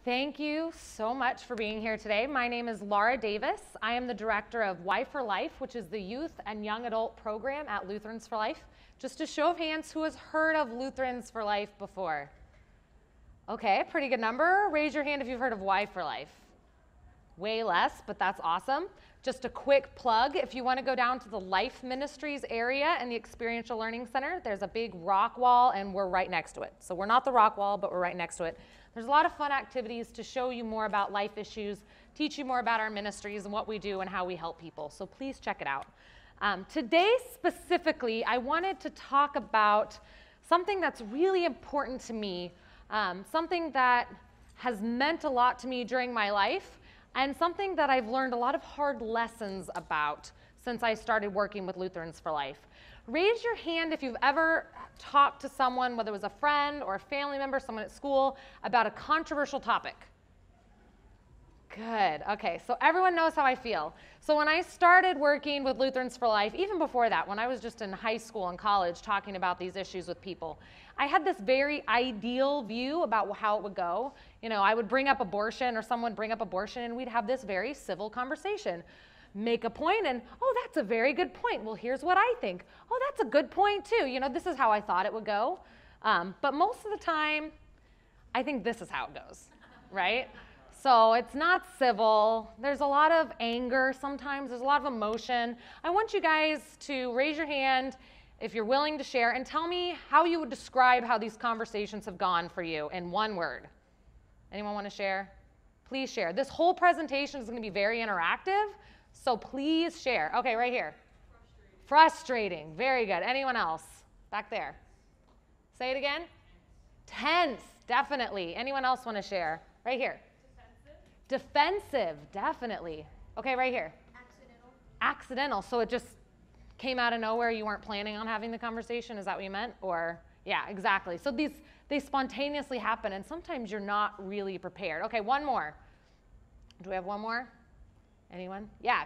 Thank you so much for being here today. My name is Laura Davis. I am the director of Y for Life, which is the youth and young adult program at Lutherans for Life. Just a show of hands, who has heard of Lutherans for Life before? Okay, pretty good number. Raise your hand if you've heard of Y for Life. Way less, but that's awesome. Just a quick plug, if you want to go down to the Life Ministries area and the Experiential Learning Center, there's a big rock wall and we're right next to it. So we're not the rock wall, but we're right next to it. There's a lot of fun activities to show you more about life issues, teach you more about our ministries and what we do and how we help people. So please check it out. Today specifically, I wanted to talk about something that's really important to me, something that has meant a lot to me during my life, and something that I've learned a lot of hard lessons about since I started working with Lutherans for Life. Raise your hand if you've ever talked to someone, whether it was a friend or a family member, someone at school, about a controversial topic. Good. Okay, so everyone knows how I feel. So when I started working with Lutherans for Life, even before that, when I was just in high school and college talking about these issues with people, I had this very ideal view about how it would go. You know, I would bring up abortion or someone would bring up abortion and we'd have this very civil conversation. Make a point and, oh, that's a very good point. Well, here's what I think. Oh, that's a good point too. You know, this is how I thought it would go. But most of the time, I think this is how it goes, right? So it's not civil. There's a lot of anger sometimes. There's a lot of emotion. I want you guys to raise your hand if you're willing to share and tell me how you would describe how these conversations have gone for you in one word. Anyone want to share? Please share. This whole presentation is going to be very interactive, so please share. Okay, right here. Frustrating. Very good. Anyone else? Back there. Say it again. Tense. Definitely. Anyone else want to share? Right here. Defensive, definitely. Okay, right here. Accidental. Accidental, so it just came out of nowhere, you weren't planning on having the conversation, is that what you meant? Or, yeah, exactly. So they spontaneously happen, and sometimes you're not really prepared. Okay, one more. Do we have one more? Anyone? Yeah.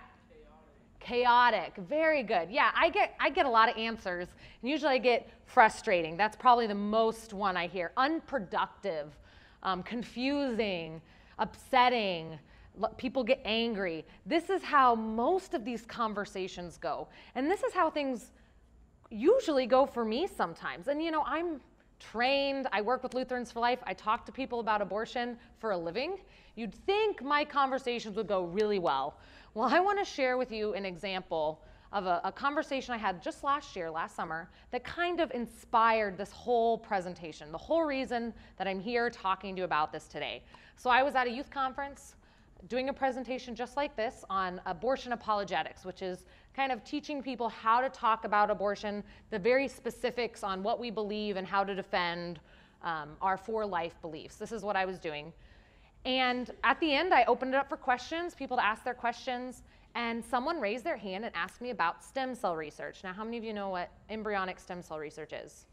Chaotic, very good. Yeah, I get a lot of answers, and usually I get frustrating. That's probably the most one I hear. Unproductive, confusing, upsetting, people get angry. This is how most of these conversations go. And this is how things usually go for me sometimes. And you know, I'm trained, I work with Lutherans for Life, I talk to people about abortion for a living. You'd think my conversations would go really well. Well, I want to share with you an example of a conversation I had just last summer, that kind of inspired this whole presentation, the whole reason that I'm here talking to you about this today. So I was at a youth conference doing a presentation just like this on abortion apologetics, which is kind of teaching people how to talk about abortion, the very specifics on what we believe and how to defend our for-life beliefs. This is what I was doing. And at the end, I opened it up for questions, people to ask their questions, and someone raised their hand and asked me about stem cell research. Now, how many of you know what embryonic stem cell research is?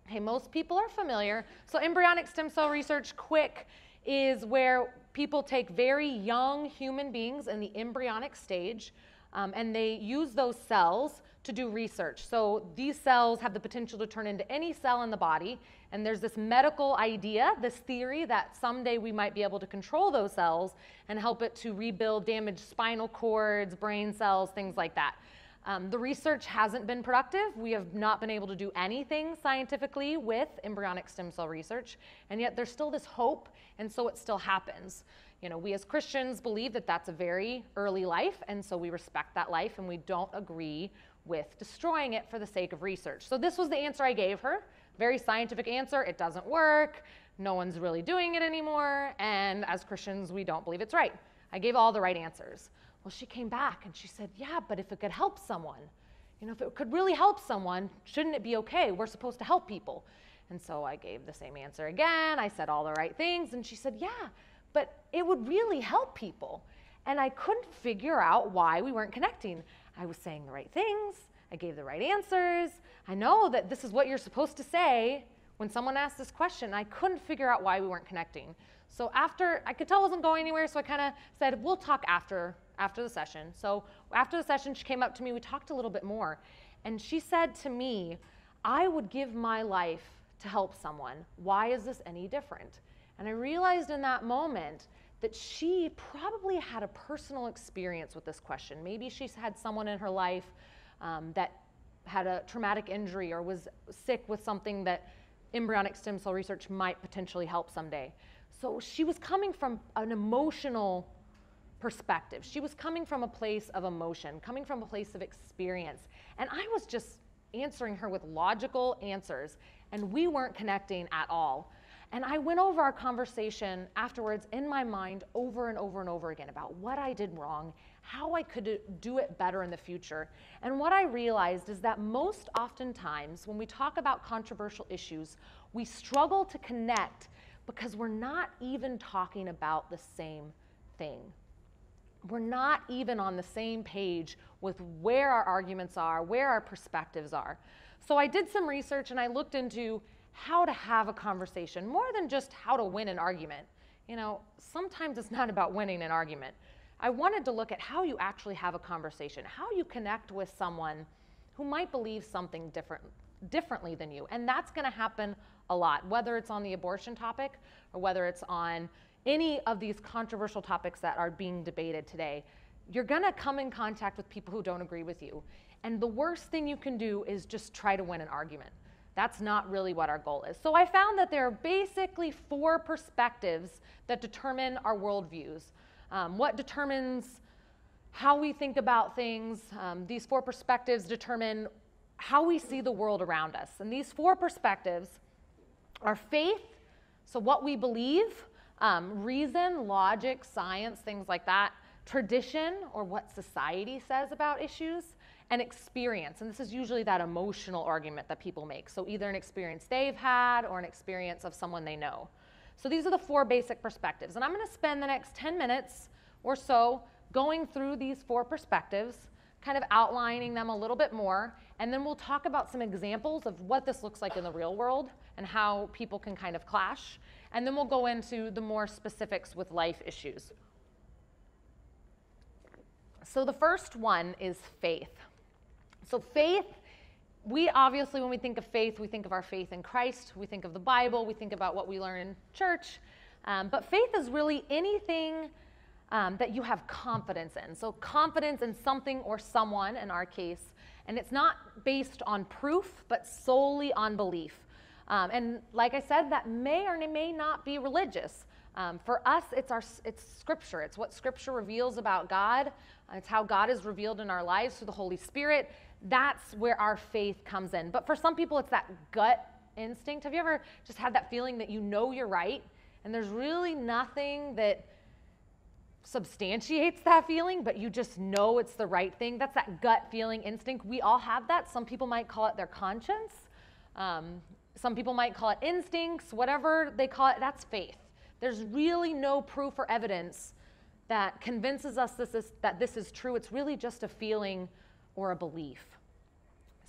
Okay, most people are familiar. So embryonic stem cell research, quick, is where people take very young human beings in the embryonic stage, and they use those cells to do research. So these cells have the potential to turn into any cell in the body, and there's this medical idea, this theory that someday we might be able to control those cells and help it to rebuild damaged spinal cords, brain cells, things like that. The research hasn't been productive. We have not been able to do anything scientifically with embryonic stem cell research, and yet there's still this hope, and so it still happens. You know, we as Christians believe that that's a very early life, and so we respect that life, and we don't agree with destroying it for the sake of research. So this was the answer I gave her. Very scientific answer. It doesn't work. No one's really doing it anymore, and as Christians, we don't believe it's right. I gave all the right answers. Well, she came back and she said, yeah, but if it could help someone, you know, if it could really help someone, shouldn't it be okay? We're supposed to help people. And so I gave the same answer again. I said all the right things, and she said, yeah, but it would really help people. And I couldn't figure out why we weren't connecting. I was saying the right things. I gave the right answers. I know that this is what you're supposed to say when someone asked this question. I couldn't figure out why we weren't connecting. So after, I could tell it wasn't going anywhere, so I kind of said, we'll talk after the session. So after the session, she came up to me, we talked a little bit more, and she said to me, I would give my life to help someone. Why is this any different? And I realized in that moment that she probably had a personal experience with this question. Maybe she's had someone in her life that had a traumatic injury or was sick with something that embryonic stem cell research might potentially help someday. So she was coming from an emotional perspective. She was coming from a place of emotion, coming from a place of experience. And I was just answering her with logical answers, and we weren't connecting at all. And I went over our conversation afterwards in my mind over and over and over again about what I did wrong, how I could do it better in the future. And what I realized is that most oftentimes when we talk about controversial issues, we struggle to connect because we're not even talking about the same thing. We're not even on the same page with where our arguments are, where our perspectives are. So I did some research and I looked into how to have a conversation, more than just how to win an argument. You know, sometimes it's not about winning an argument. I wanted to look at how you actually have a conversation, how you connect with someone who might believe something differently than you. And that's going to happen a lot, whether it's on the abortion topic or whether it's on any of these controversial topics that are being debated today. You're going to come in contact with people who don't agree with you. And the worst thing you can do is just try to win an argument. That's not really what our goal is. So I found that there are basically 4 perspectives that determine our worldviews. What determines how we think about things. These 4 perspectives determine how we see the world around us. And these 4 perspectives are faith, so what we believe, reason, logic, science, things like that, tradition, or what society says about issues, and experience. And this is usually that emotional argument that people make. So either an experience they've had or an experience of someone they know. So these are the 4 basic perspectives. And I'm going to spend the next 10 minutes or so going through these 4 perspectives, kind of outlining them a little bit more. And then we'll talk about some examples of what this looks like in the real world and how people can kind of clash. And then we'll go into the more specifics with life issues. So the first one is faith. So faith, we obviously, when we think of faith, we think of our faith in Christ, we think of the Bible, we think about what we learn in church. But faith is really anything that you have confidence in. So confidence in something or someone, in our case, and it's not based on proof, but solely on belief. And like I said, that may or may not be religious. For us, it's Scripture. It's what Scripture reveals about God. It's how God is revealed in our lives through the Holy Spirit. That's where our faith comes in. But for some people, it's that gut instinct. Have you ever just had that feeling that you know you're right, and there's really nothing that substantiates that feeling, but you just know it's the right thing? That's that gut feeling instinct. We all have that. Some people might call it their conscience. Some people might call it instincts. Whatever they call it, that's faith. There's really no proof or evidence that convinces us that this is true. It's really just a feeling or a belief.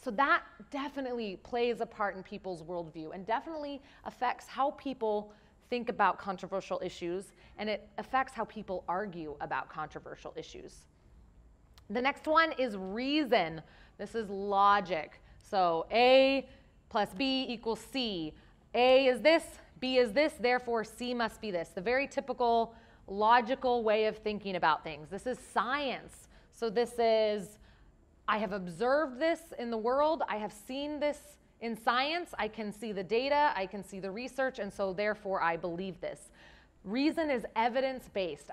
So that definitely plays a part in people's worldview and definitely affects how people think about controversial issues, and it affects how people argue about controversial issues. The next one is reason. This is logic. So A plus B equals C. A is this, B is this, therefore C must be this. The very typical logical way of thinking about things. This is science. So this is, I have observed this in the world, I have seen this in science, I can see the data, I can see the research, and so therefore I believe this. Reason is evidence-based.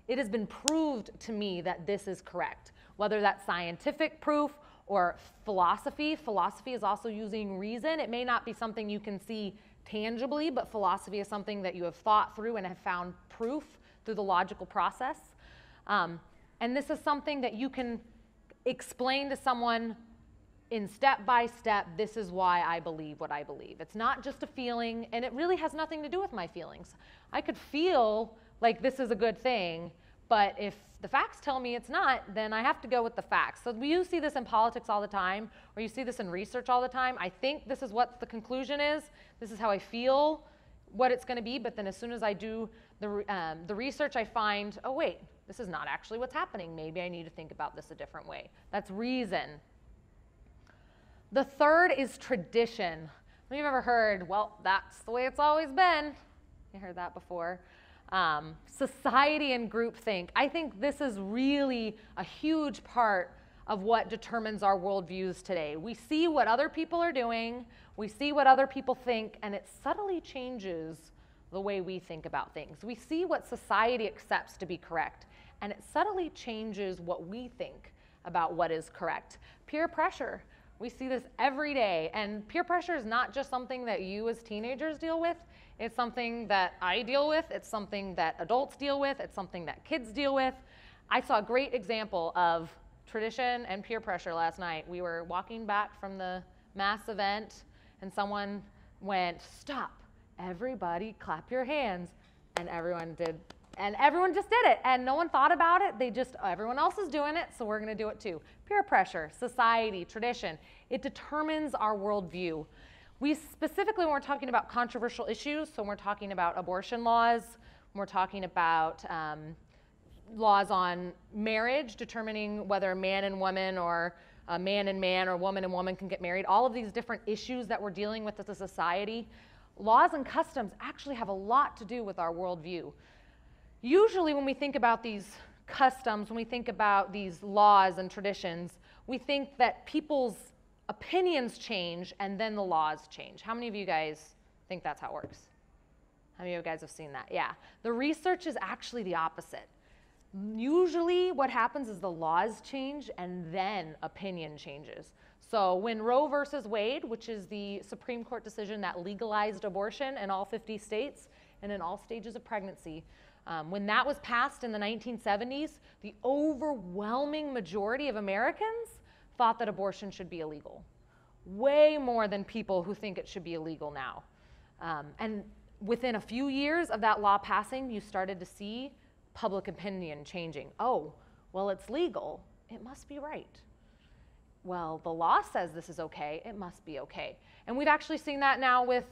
It has been proved to me that this is correct. Whether that's scientific proof or philosophy. Philosophy is also using reason. It may not be something you can see tangibly, but philosophy is something that you have thought through and have found proof through the logical process. And this is something that you can explain to someone in step by step, this is why I believe what I believe. It's not just a feeling, and it really has nothing to do with my feelings. I could feel like this is a good thing, but if the facts tell me it's not, then I have to go with the facts. So you see this in politics all the time, or you see this in research all the time. I think this is what the conclusion is. This is how I feel what it's going to be, but then as soon as I do the research, I find, oh wait, this is not actually what's happening. Maybe I need to think about this a different way. That's reason. The third is tradition. Have you ever heard, well, that's the way it's always been? You heard that before. Society and groupthink. I think this is really a huge part of what determines our worldviews today. We see what other people are doing, we see what other people think, and it subtly changes the way we think about things. We see what society accepts to be correct, and it subtly changes what we think about what is correct. Peer pressure. We see this every day, and peer pressure is not just something that you as teenagers deal with. It's something that I deal with. It's something that adults deal with. It's something that kids deal with. I saw a great example of tradition and peer pressure last night. We were walking back from the mass event, and someone went, "Stop, everybody clap your hands," and everyone did. And everyone just did it, and no one thought about it. Everyone else is doing it, so we're gonna do it too. Peer pressure, society, tradition, it determines our worldview. We specifically, when we're talking about controversial issues, so when we're talking about abortion laws, when we're talking about laws on marriage, determining whether a man and woman or a man and man or woman and woman can get married, all of these different issues that we're dealing with as a society, laws and customs actually have a lot to do with our worldview. Usually when we think about these customs, when we think about these laws and traditions, we think that people's opinions change and then the laws change. How many of you guys think that's how it works? How many of you guys have seen that? Yeah. The research is actually the opposite. Usually what happens is the laws change and then opinion changes. So when Roe versus Wade, which is the Supreme Court decision that legalized abortion in all 50 states and in all stages of pregnancy, when that was passed in the 1970s, the overwhelming majority of Americans thought that abortion should be illegal. Way more than people who think it should be illegal now. And within a few years of that law passing, you started to see public opinion changing. Oh, well, it's legal. It must be right. Well, the law says this is okay. It must be okay. And we've actually seen that now with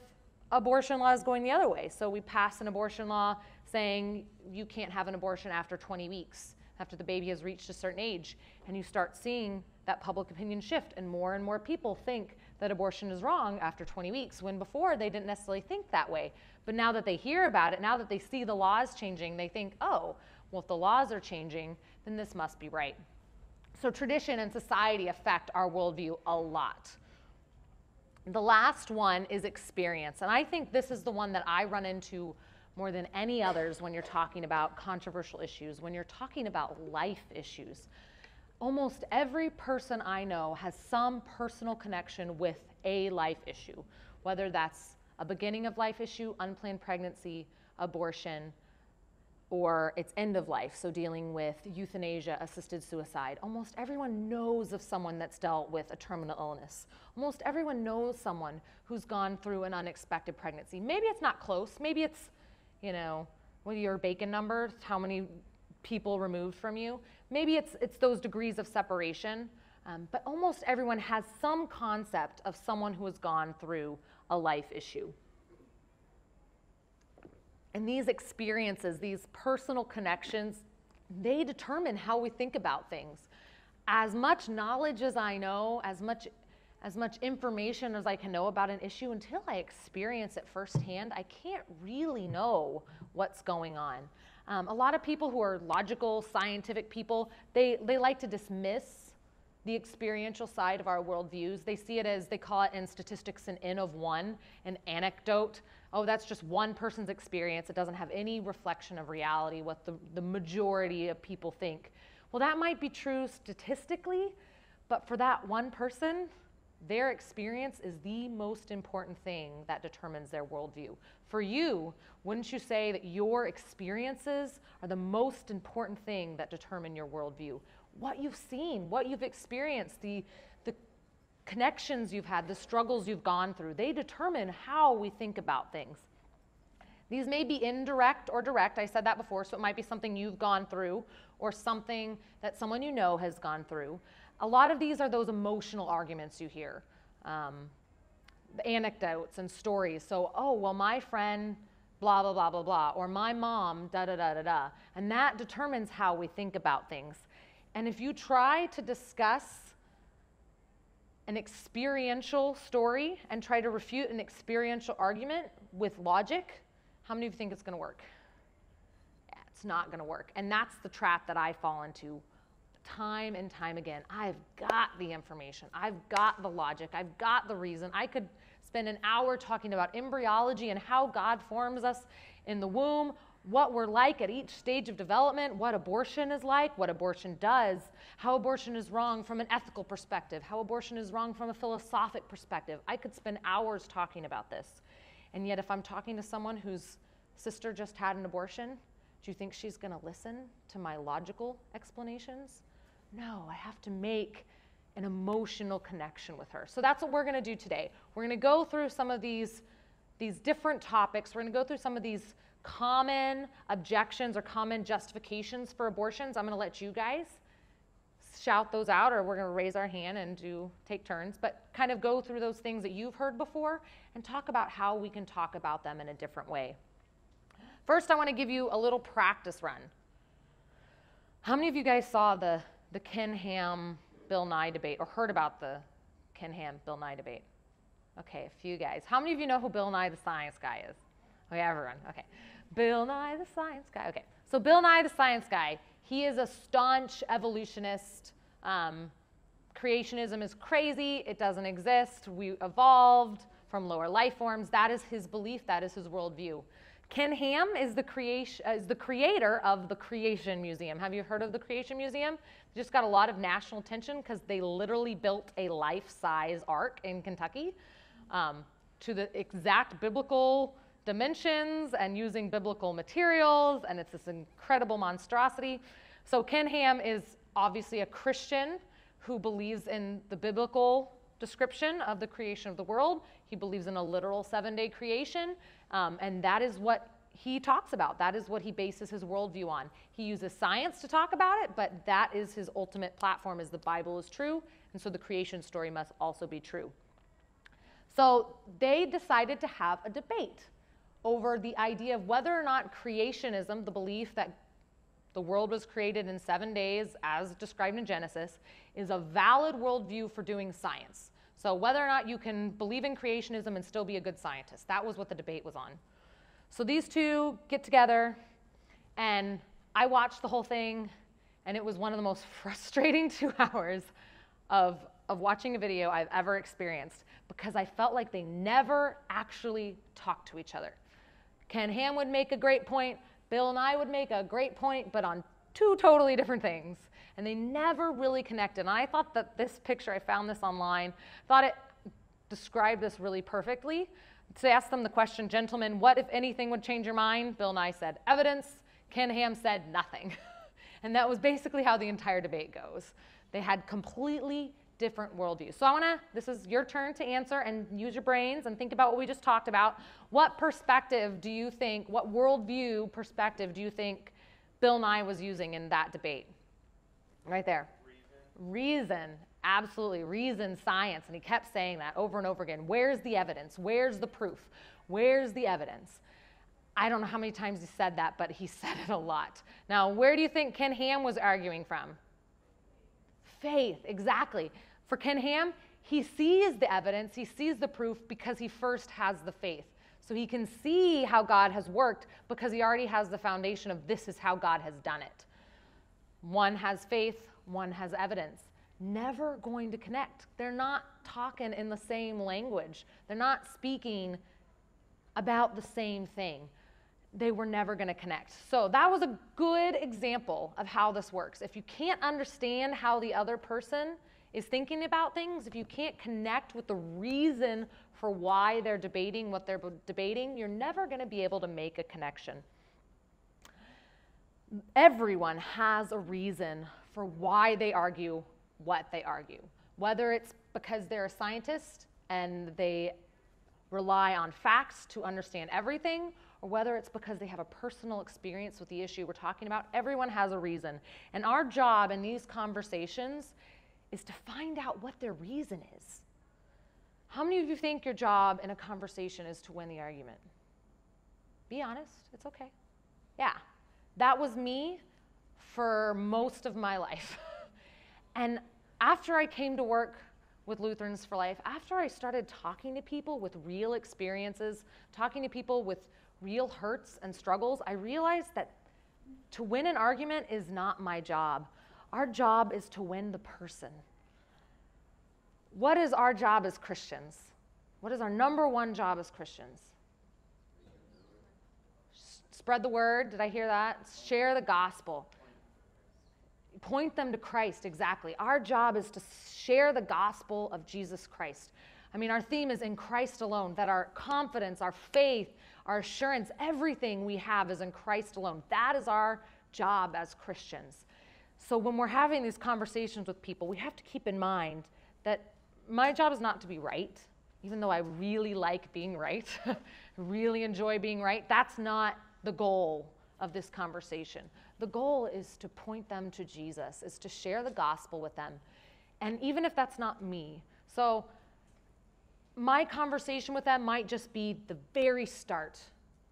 abortion laws going the other way. So we pass an abortion law saying you can't have an abortion after 20 weeks, after the baby has reached a certain age. And you start seeing that public opinion shift, and more people think that abortion is wrong after 20 weeks, when before they didn't necessarily think that way. But now that they hear about it, now that they see the laws changing, they think, oh, well, if the laws are changing, then this must be right. So tradition and society affect our worldview a lot. The last one is experience, and I think this is the one that I run into more than any others when you're talking about controversial issues, when you're talking about life issues. Almost every person I know has some personal connection with a life issue, whether that's a beginning of life issue, unplanned pregnancy, abortion, or its end of life, so dealing with euthanasia, assisted suicide. Almost everyone knows of someone that's dealt with a terminal illness. Almost everyone knows someone who's gone through an unexpected pregnancy. Maybe it's not close, maybe it's, you know, what are your bacon numbers, how many people removed from you. Maybe it's those degrees of separation, but almost everyone has some concept of someone who has gone through a life issue. And these experiences, these personal connections, they determine how we think about things. As much knowledge as I know, as much information as I can know about an issue, until I experience it firsthand, I can't really know what's going on. A lot of people who are logical, scientific people, they like to dismiss the experiential side of our worldviews. They see it as, they call it in statistics, an N of one, an anecdote. Oh, that's just one person's experience. It doesn't have any reflection of reality, what the majority of people think. Well, that might be true statistically, but for that one person, their experience is the most important thing that determines their worldview. For you, wouldn't you say that your experiences are the most important thing that determine your worldview? What you've seen, what you've experienced, the connections you've had, the struggles you've gone through, they determine how we think about things. These may be indirect or direct. I said that before, so it might be something you've gone through or something that someone you know has gone through. A lot of these are those emotional arguments you hear, the anecdotes and stories. So, oh, well, my friend, blah, blah, blah, blah, blah, or my mom, da, da, da, da, da. And that determines how we think about things. And if you try to discuss an experiential story and try to refute an experiential argument with logic, How many of you think it's going to work? Yeah, it's not going to work. And that's the trap that I fall into time and time again. I've got the information. I've got the logic. I've got the reason. I could spend an hour talking about embryology and how God forms us in the womb, what we're like at each stage of development, what abortion is like, what abortion does, how abortion is wrong from an ethical perspective, how abortion is wrong from a philosophic perspective. I could spend hours talking about this. And yet if I'm talking to someone whose sister just had an abortion, do you think she's going to listen to my logical explanations? No, I have to make an emotional connection with her. So that's what we're going to do today. We're going to go through some of these different topics. We're going to go through some of these common objections or common justifications for abortions. I'm going to let you guys shout those out, or we're going to raise our hand and take turns, but kind of go through those things that you've heard before and talk about how we can talk about them in a different way. First, I want to give you a little practice run. How many of you guys saw the Ken Ham Bill Nye debate, or heard about the Ken Ham Bill Nye debate? Okay, a few guys. How many of you know who Bill Nye the Science Guy is? Okay, everyone. Okay. Bill Nye the Science Guy. Okay. So Bill Nye the Science Guy, he is a staunch evolutionist. Creationism is crazy. It doesn't exist. We evolved from lower life forms. That is his belief. That is his worldview. Ken Ham is the creator of the Creation Museum. Have you heard of the Creation Museum? It just got a lot of national attention because they literally built a life-size ark in Kentucky to the exact biblical dimensions and using biblical materials, and it's this incredible monstrosity. So Ken Ham is obviously a Christian who believes in the biblical description of the creation of the world. He believes in a literal 7-day creation, and that is what he talks about. That is what he bases his worldview on. He uses science to talk about it, but that is his ultimate platform, is the Bible is true, and so the creation story must also be true. So they decided to have a debate over the idea of whether or not creationism, the belief that the world was created in 7 days as described in Genesis, is a valid worldview for doing science. So whether or not you can believe in creationism and still be a good scientist. That was what the debate was on. So these two get together, and I watched the whole thing, and it was one of the most frustrating 2 hours of watching a video I've ever experienced, because I felt like they never actually talked to each other. Ken Ham would make a great point, Bill Nye would make a great point, but on 2 totally different things. And they never really connected. And I thought that this picture, I found this online, thought it described this really perfectly. To ask them the question, gentlemen, what, if anything, would change your mind? Bill Nye said evidence. Ken Ham said nothing. And that was basically how the entire debate goes. They had completely different worldviews. So this is your turn to answer and use your brains and think about what we just talked about. What perspective do you think, what worldview perspective do you think Bill Nye was using in that debate? Right there. Reason. Absolutely. Reason, science. And he kept saying that over and over again. Where's the evidence? Where's the proof? Where's the evidence? I don't know how many times he said that, but he said it a lot. Now, where do you think Ken Ham was arguing from? Faith, exactly. For Ken Ham, he sees the evidence, he sees the proof because he first has the faith. So he can see how God has worked because he already has the foundation of this is how God has done it. One has faith, one has evidence. Never going to connect. They're not talking in the same language. They're not speaking about the same thing. They were never going to connect. So that was a good example of how this works. If you can't understand how the other person is thinking about things, if you can't connect with the reason for why they're debating what they're debating, you're never going to be able to make a connection. Everyone has a reason for why they argue what they argue, whether it's because they're a scientist and they rely on facts to understand everything, or whether it's because they have a personal experience with the issue we're talking about. Everyone has a reason. And our job in these conversations is to find out what their reason is. How many of you think your job in a conversation is to win the argument? Be honest, it's okay. Yeah, that was me for most of my life. And after I came to work with Lutherans for Life, after I started talking to people with real experiences, talking to people with real hurts and struggles, I realized that to win an argument is not my job. Our job is to win the person. What is our job as Christians? What is our number one job as Christians? Spread the word. Did I hear that? Share the gospel. Point them to Christ, exactly. Our job is to share the gospel of Jesus Christ. I mean, our theme is in Christ alone, that our confidence, our faith, our assurance, everything we have is in Christ alone. That is our job as Christians. So when we're having these conversations with people, we have to keep in mind that my job is not to be right, even though I really like being right, really enjoy being right. That's not the goal of this conversation. The goal is to point them to Jesus, is to share the gospel with them. And even if that's not me, so my conversation with them might just be the very start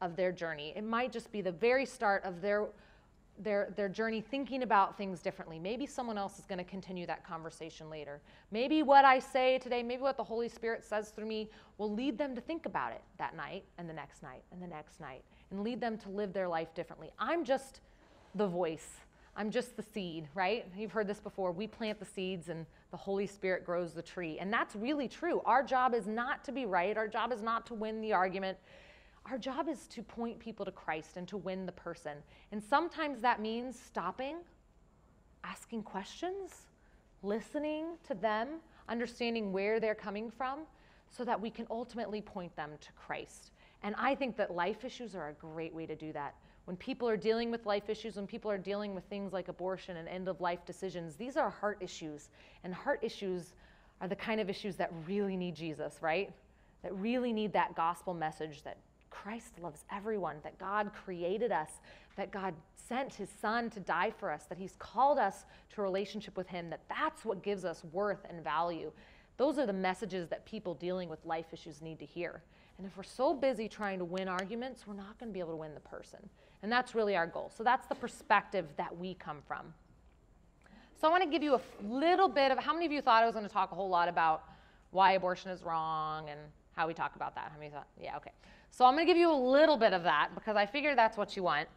of their journey. It might just be the very start of their journey thinking about things differently. Maybe someone else is going to continue that conversation later. Maybe what I say today, maybe what the Holy Spirit says through me will lead them to think about it that night and the next night and the next night and lead them to live their life differently. I'm just the voice. I'm just the seed, right? You've heard this before. We plant the seeds and the Holy Spirit grows the tree. And that's really true. Our job is not to be right. Our job is not to win the argument. Our job is to point people to Christ and to win the person. And sometimes that means stopping, asking questions, listening to them, understanding where they're coming from so that we can ultimately point them to Christ. And I think that life issues are a great way to do that. When people are dealing with life issues, when people are dealing with things like abortion and end-of-life decisions, these are heart issues. And heart issues are the kind of issues that really need Jesus, right? That really need that gospel message that Christ loves everyone, that God created us, that God sent his son to die for us, that he's called us to a relationship with him, that's what gives us worth and value. Those are the messages that people dealing with life issues need to hear. And if we're so busy trying to win arguments, we're not going to be able to win the person. And that's really our goal. So that's the perspective that we come from. So I want to give you a little bit of, how many of you thought I was going to talk a whole lot about why abortion is wrong and how we talk about that? How many thought? Yeah, okay. So I'm going to give you a little bit of that because I figure that's what you want.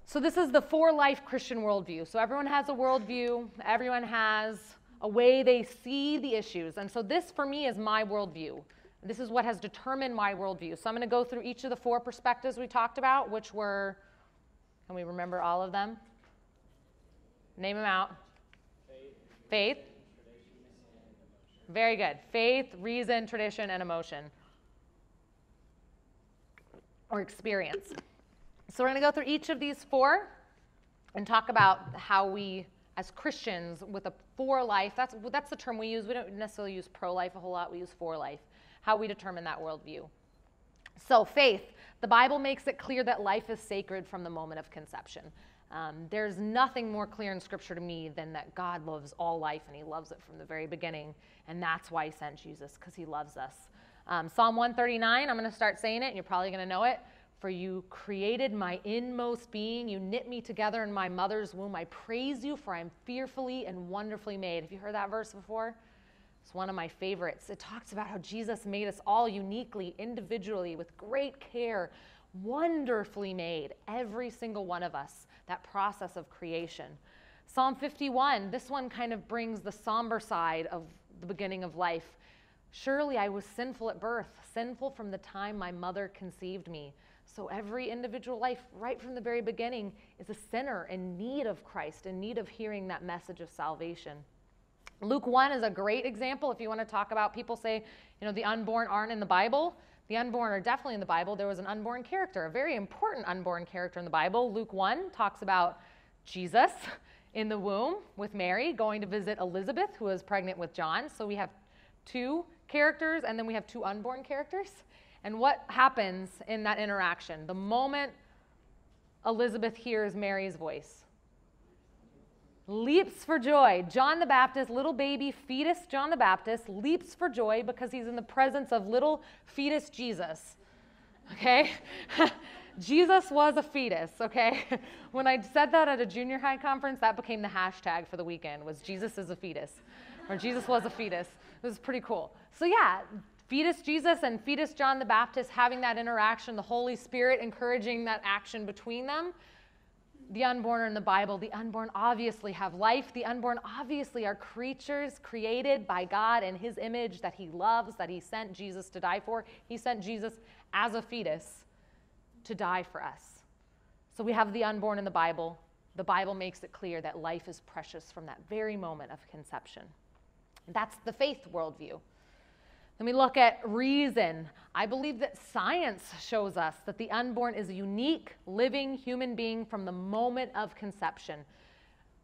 So this is the for-life Christian worldview. So everyone has a worldview. Everyone has a way they see the issues. And so this, for me, is my worldview. This is what has determined my worldview. So I'm going to go through each of the four perspectives we talked about, which were, can we remember all of them? Name them out. Faith. Very good. Faith, reason, tradition, and emotion. Or experience. So we're going to go through each of these four and talk about how we, as Christians, with a for-life, that's the term we use. We don't necessarily use pro-life a whole lot. We use for-life. How we determine that worldview. So faith, the Bible makes it clear that life is sacred from the moment of conception. There's nothing more clear in Scripture to me than that God loves all life and he loves it from the very beginning. And that's why he sent Jesus, because he loves us. Psalm 139, I'm going to start saying it and you're probably going to know it. For you created my inmost being. You knit me together in my mother's womb. I praise you for I am fearfully and wonderfully made. Have you heard that verse before? It's one of my favorites. It talks about how Jesus made us all uniquely, individually, with great care, wonderfully made, every single one of us, that process of creation. Psalm 51, this one kind of brings the somber side of the beginning of life. Surely I was sinful at birth, sinful from the time my mother conceived me. So every individual life, right from the very beginning, is a sinner in need of Christ, in need of hearing that message of salvation. Luke 1 is a great example. If you want to talk about people say, the unborn aren't in the Bible. The unborn are definitely in the Bible. There was an unborn character, a very important unborn character in the Bible. Luke 1 talks about Jesus in the womb with Mary going to visit Elizabeth, who was pregnant with John. So we have two characters, and then we have two unborn characters. And what happens in that interaction? The moment Elizabeth hears Mary's voice, leaps for joy. John the Baptist, little baby fetus John the Baptist, leaps for joy because he's in the presence of little fetus Jesus. Okay? Jesus was a fetus, okay? When I said that at a junior high conference, that became the hashtag for the weekend, was Jesus is a fetus, or Jesus was a fetus. It was pretty cool. So yeah, fetus Jesus and fetus John the Baptist having that interaction, the Holy Spirit encouraging that action between them. The unborn are in the Bible. The unborn obviously have life. The unborn obviously are creatures created by God in his image that he loves, that he sent Jesus to die for. He sent Jesus as a fetus to die for us. So we have the unborn in the Bible. The Bible makes it clear that life is precious from that very moment of conception. That's the faith worldview. Then we look at reason. I believe that science shows us that the unborn is a unique, living human being from the moment of conception.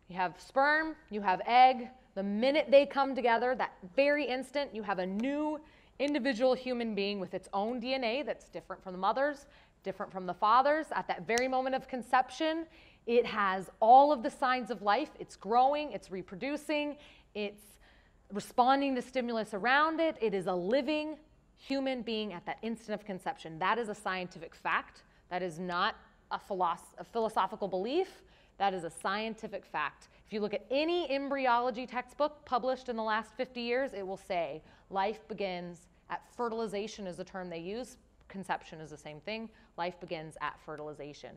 You have sperm, you have egg. The minute they come together, that very instant, you have a new individual human being with its own DNA that's different from the mother's, different from the father's. At that very moment of conception, it has all of the signs of life. It's growing, it's reproducing, it's responding to stimulus around it. It is a living human being at that instant of conception. That is a scientific fact. That is not a philosophical belief. That is a scientific fact. If you look at any embryology textbook published in the last 50 years, it will say life begins at fertilization is the term they use. Conception is the same thing. Life begins at fertilization.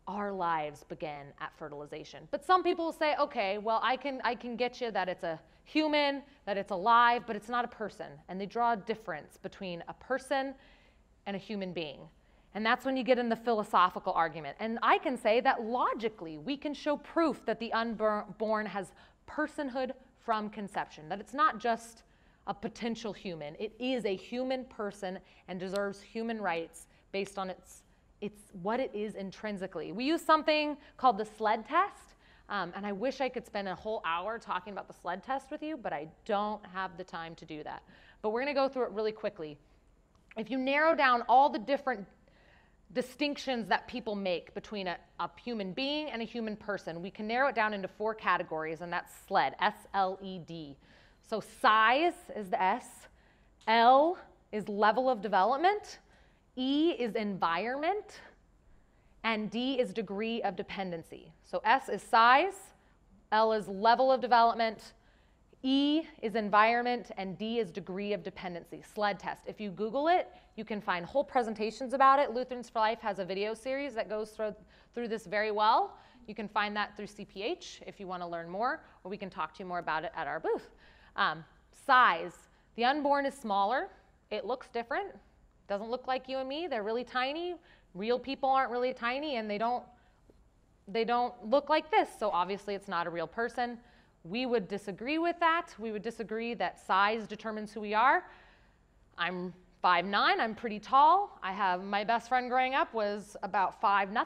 Our lives begin at fertilization. But some people will say, okay, well, I can get you that it's a human, that it's alive, but it's not a person. And they draw a difference between a person and a human being. And that's when you get in the philosophical argument. And I can say that logically, we can show proof that the unborn has personhood from conception, that it's not just a potential human. It is a human person and deserves human rights based on its what it is intrinsically. We use something called the SLED test, and I wish I could spend a whole hour talking about the SLED test with you, but I don't have the time to do that. But we're going to go through it really quickly. If you narrow down all the different distinctions that people make between a human being and a human person, we can narrow it down into 4 categories, and that's SLED, S-L-E-D. So size is the S, L is level of development, E is environment, and D is degree of dependency. So S is size, L is level of development, E is environment, and D is degree of dependency, SLED test. If you Google it, you can find whole presentations about it. Lutherans for Life has a video series that goes through this very well. You can find that through CPH if you want to learn more, or we can talk to you more about it at our booth. Size, the unborn is smaller. It looks different. Doesn't look like you and me. They're really tiny. Real people aren't really tiny, and they don't look like this, so obviously it's not a real person. We would disagree with that. We would disagree that size determines who we are. I'm 5'9", I'm pretty tall. My best friend growing up was about 5'0",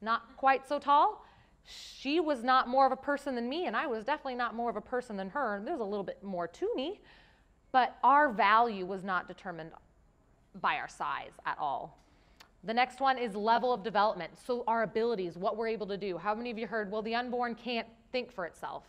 not quite so tall. She was not more of a person than me, and I was definitely not more of a person than her. There's a little bit more to me, but our value was not determined by our size at all. The next one is level of development. So our abilities, what we're able to do. How many of you heard, well, the unborn can't think for itself.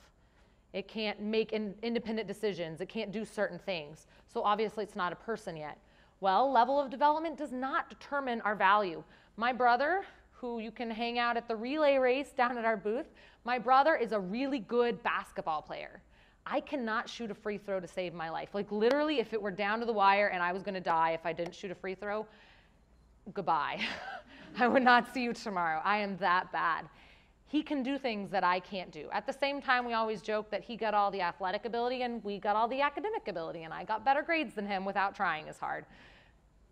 It can't make independent decisions. It can't do certain things. So obviously it's not a person yet. Well, level of development does not determine our value. My brother, who you can hang out at the relay race down at our booth, my brother is a really good basketball player. I cannot shoot a free throw to save my life. Like literally, if it were down to the wire and I was going to die if I didn't shoot a free throw, goodbye. I would not see you tomorrow. I am that bad. He can do things that I can't do. At the same time, we always joke that he got all the athletic ability and we got all the academic ability, and I got better grades than him without trying as hard.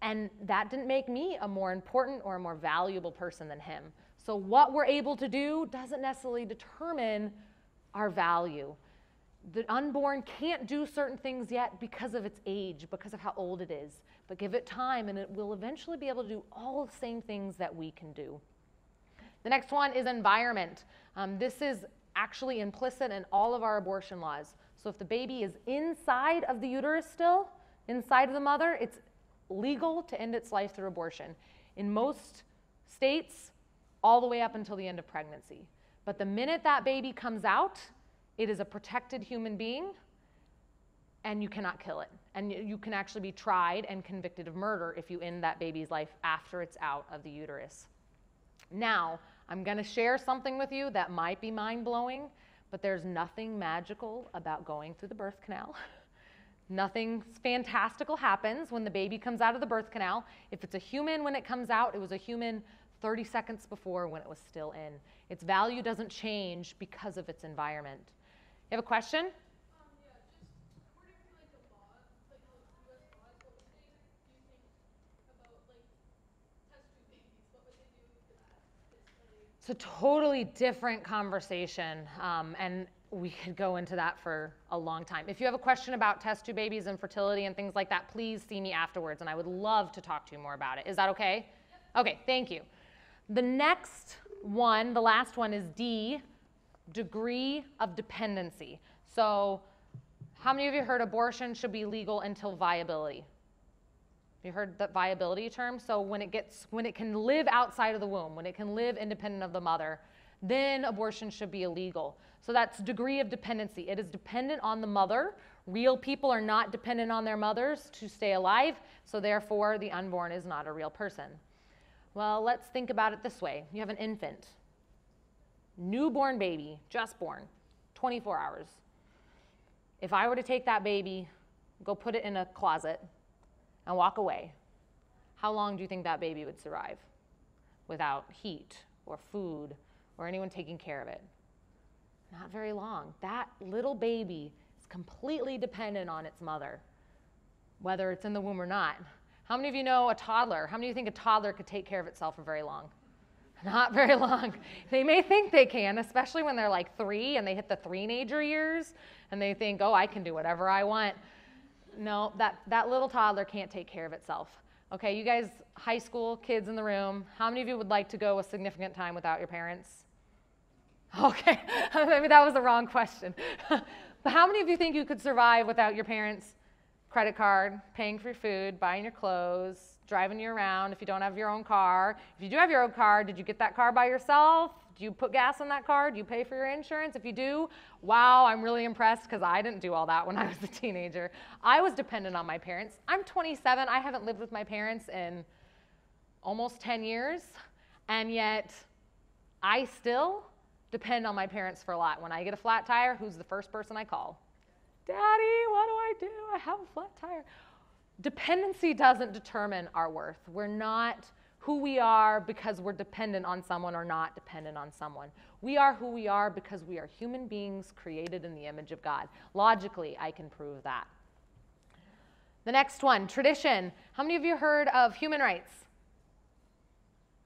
And that didn't make me a more important or a more valuable person than him. So what we're able to do doesn't necessarily determine our value. The unborn can't do certain things yet because of its age, because of how old it is. But give it time and it will eventually be able to do all the same things that we can do. The next one is environment. This is actually implicit in all of our abortion laws. So if the baby is inside of the uterus still, inside of the mother, it's legal to end its life through abortion. In most states, all the way up until the end of pregnancy. But the minute that baby comes out, it is a protected human being, and you cannot kill it. And you can actually be tried and convicted of murder if you end that baby's life after it's out of the uterus. Now, I'm going to share something with you that might be mind-blowing, but there's nothing magical about going through the birth canal. Nothing fantastical happens when the baby comes out of the birth canal. If it's a human when it comes out, it was a human 30 seconds before when it was still in. Its value doesn't change because of its environment. You have a question? Yeah, just according to like the law, like U.S. laws, what would they do you think about like test tube babies? What would they do to that? It's a totally different conversation, and we could go into that for a long time. If you have a question about test tube babies and fertility and things like that, please see me afterwards, and I would love to talk to you more about it. Is that okay? Yep. Okay, thank you. The next one, the last one is D, degree of dependency. So how many of you heard abortion should be legal until viability? You heard that viability term? So when it can live outside of the womb, when it can live independent of the mother, then abortion should be illegal. So that's degree of dependency. It is dependent on the mother. Real people are not dependent on their mothers to stay alive, so therefore the unborn is not a real person. Well, let's think about it this way. You have an infant, newborn baby, just born, 24 hours. If I were to take that baby, go put it in a closet, and walk away, how long do you think that baby would survive without heat or food or anyone taking care of it? Not very long. That little baby is completely dependent on its mother, whether it's in the womb or not. How many of you know a toddler? How many of you think a toddler could take care of itself for very long? Not very long. They may think they can, especially when they're like 3 and they hit the three-nager years and they think, oh, I can do whatever I want. No, that little toddler can't take care of itself. Okay, you guys, high school kids in the room, how many of you would like to go a significant time without your parents? Okay, maybe that was the wrong question. But how many of you think you could survive without your parents' credit card, paying for your food, buying your clothes, driving you around if you don't have your own car? If you do have your own car, did you get that car by yourself? Do you put gas in that car? Do you pay for your insurance? If you do, wow, I'm really impressed because I didn't do all that when I was a teenager. I was dependent on my parents. I'm 27. I haven't lived with my parents in almost 10 years, and yet I still depend on my parents for a lot. When I get a flat tire, who's the first person I call? Daddy, what do I do? I have a flat tire. Dependency doesn't determine our worth. We're not who we are because we're dependent on someone or not dependent on someone. We are who we are because we are human beings created in the image of God. Logically, I can prove that. The next one, tradition. How many of you heard of human rights?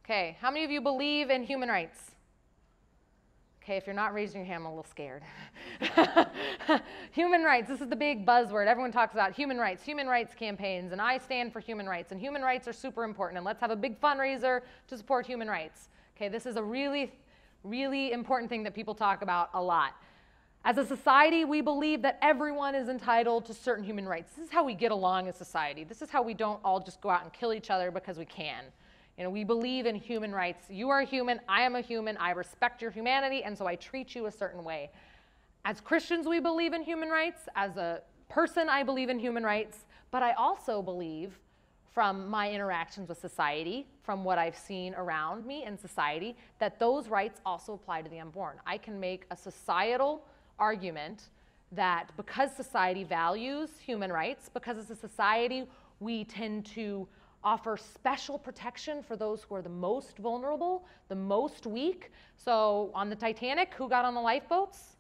Okay, how many of you believe in human rights? Okay, if you're not raising your hand, I'm a little scared. Human rights, this is the big buzzword. Everyone talks about human rights campaigns, and I stand for human rights, and human rights are super important, and let's have a big fundraiser to support human rights. Okay, this is a really, really important thing that people talk about a lot. As a society, we believe that everyone is entitled to certain human rights. This is how we get along as society. This is how we don't all just go out and kill each other because we can. You know, we believe in human rights. You are a human, I am a human, I respect your humanity, and so I treat you a certain way. As Christians, we believe in human rights. As a person, I believe in human rights, but I also believe from my interactions with society, from what I've seen around me in society, that those rights also apply to the unborn. I can make a societal argument that because society values human rights, because as a society we tend to offer special protection for those who are the most vulnerable, the most weak. So on the Titanic, who got on the lifeboats?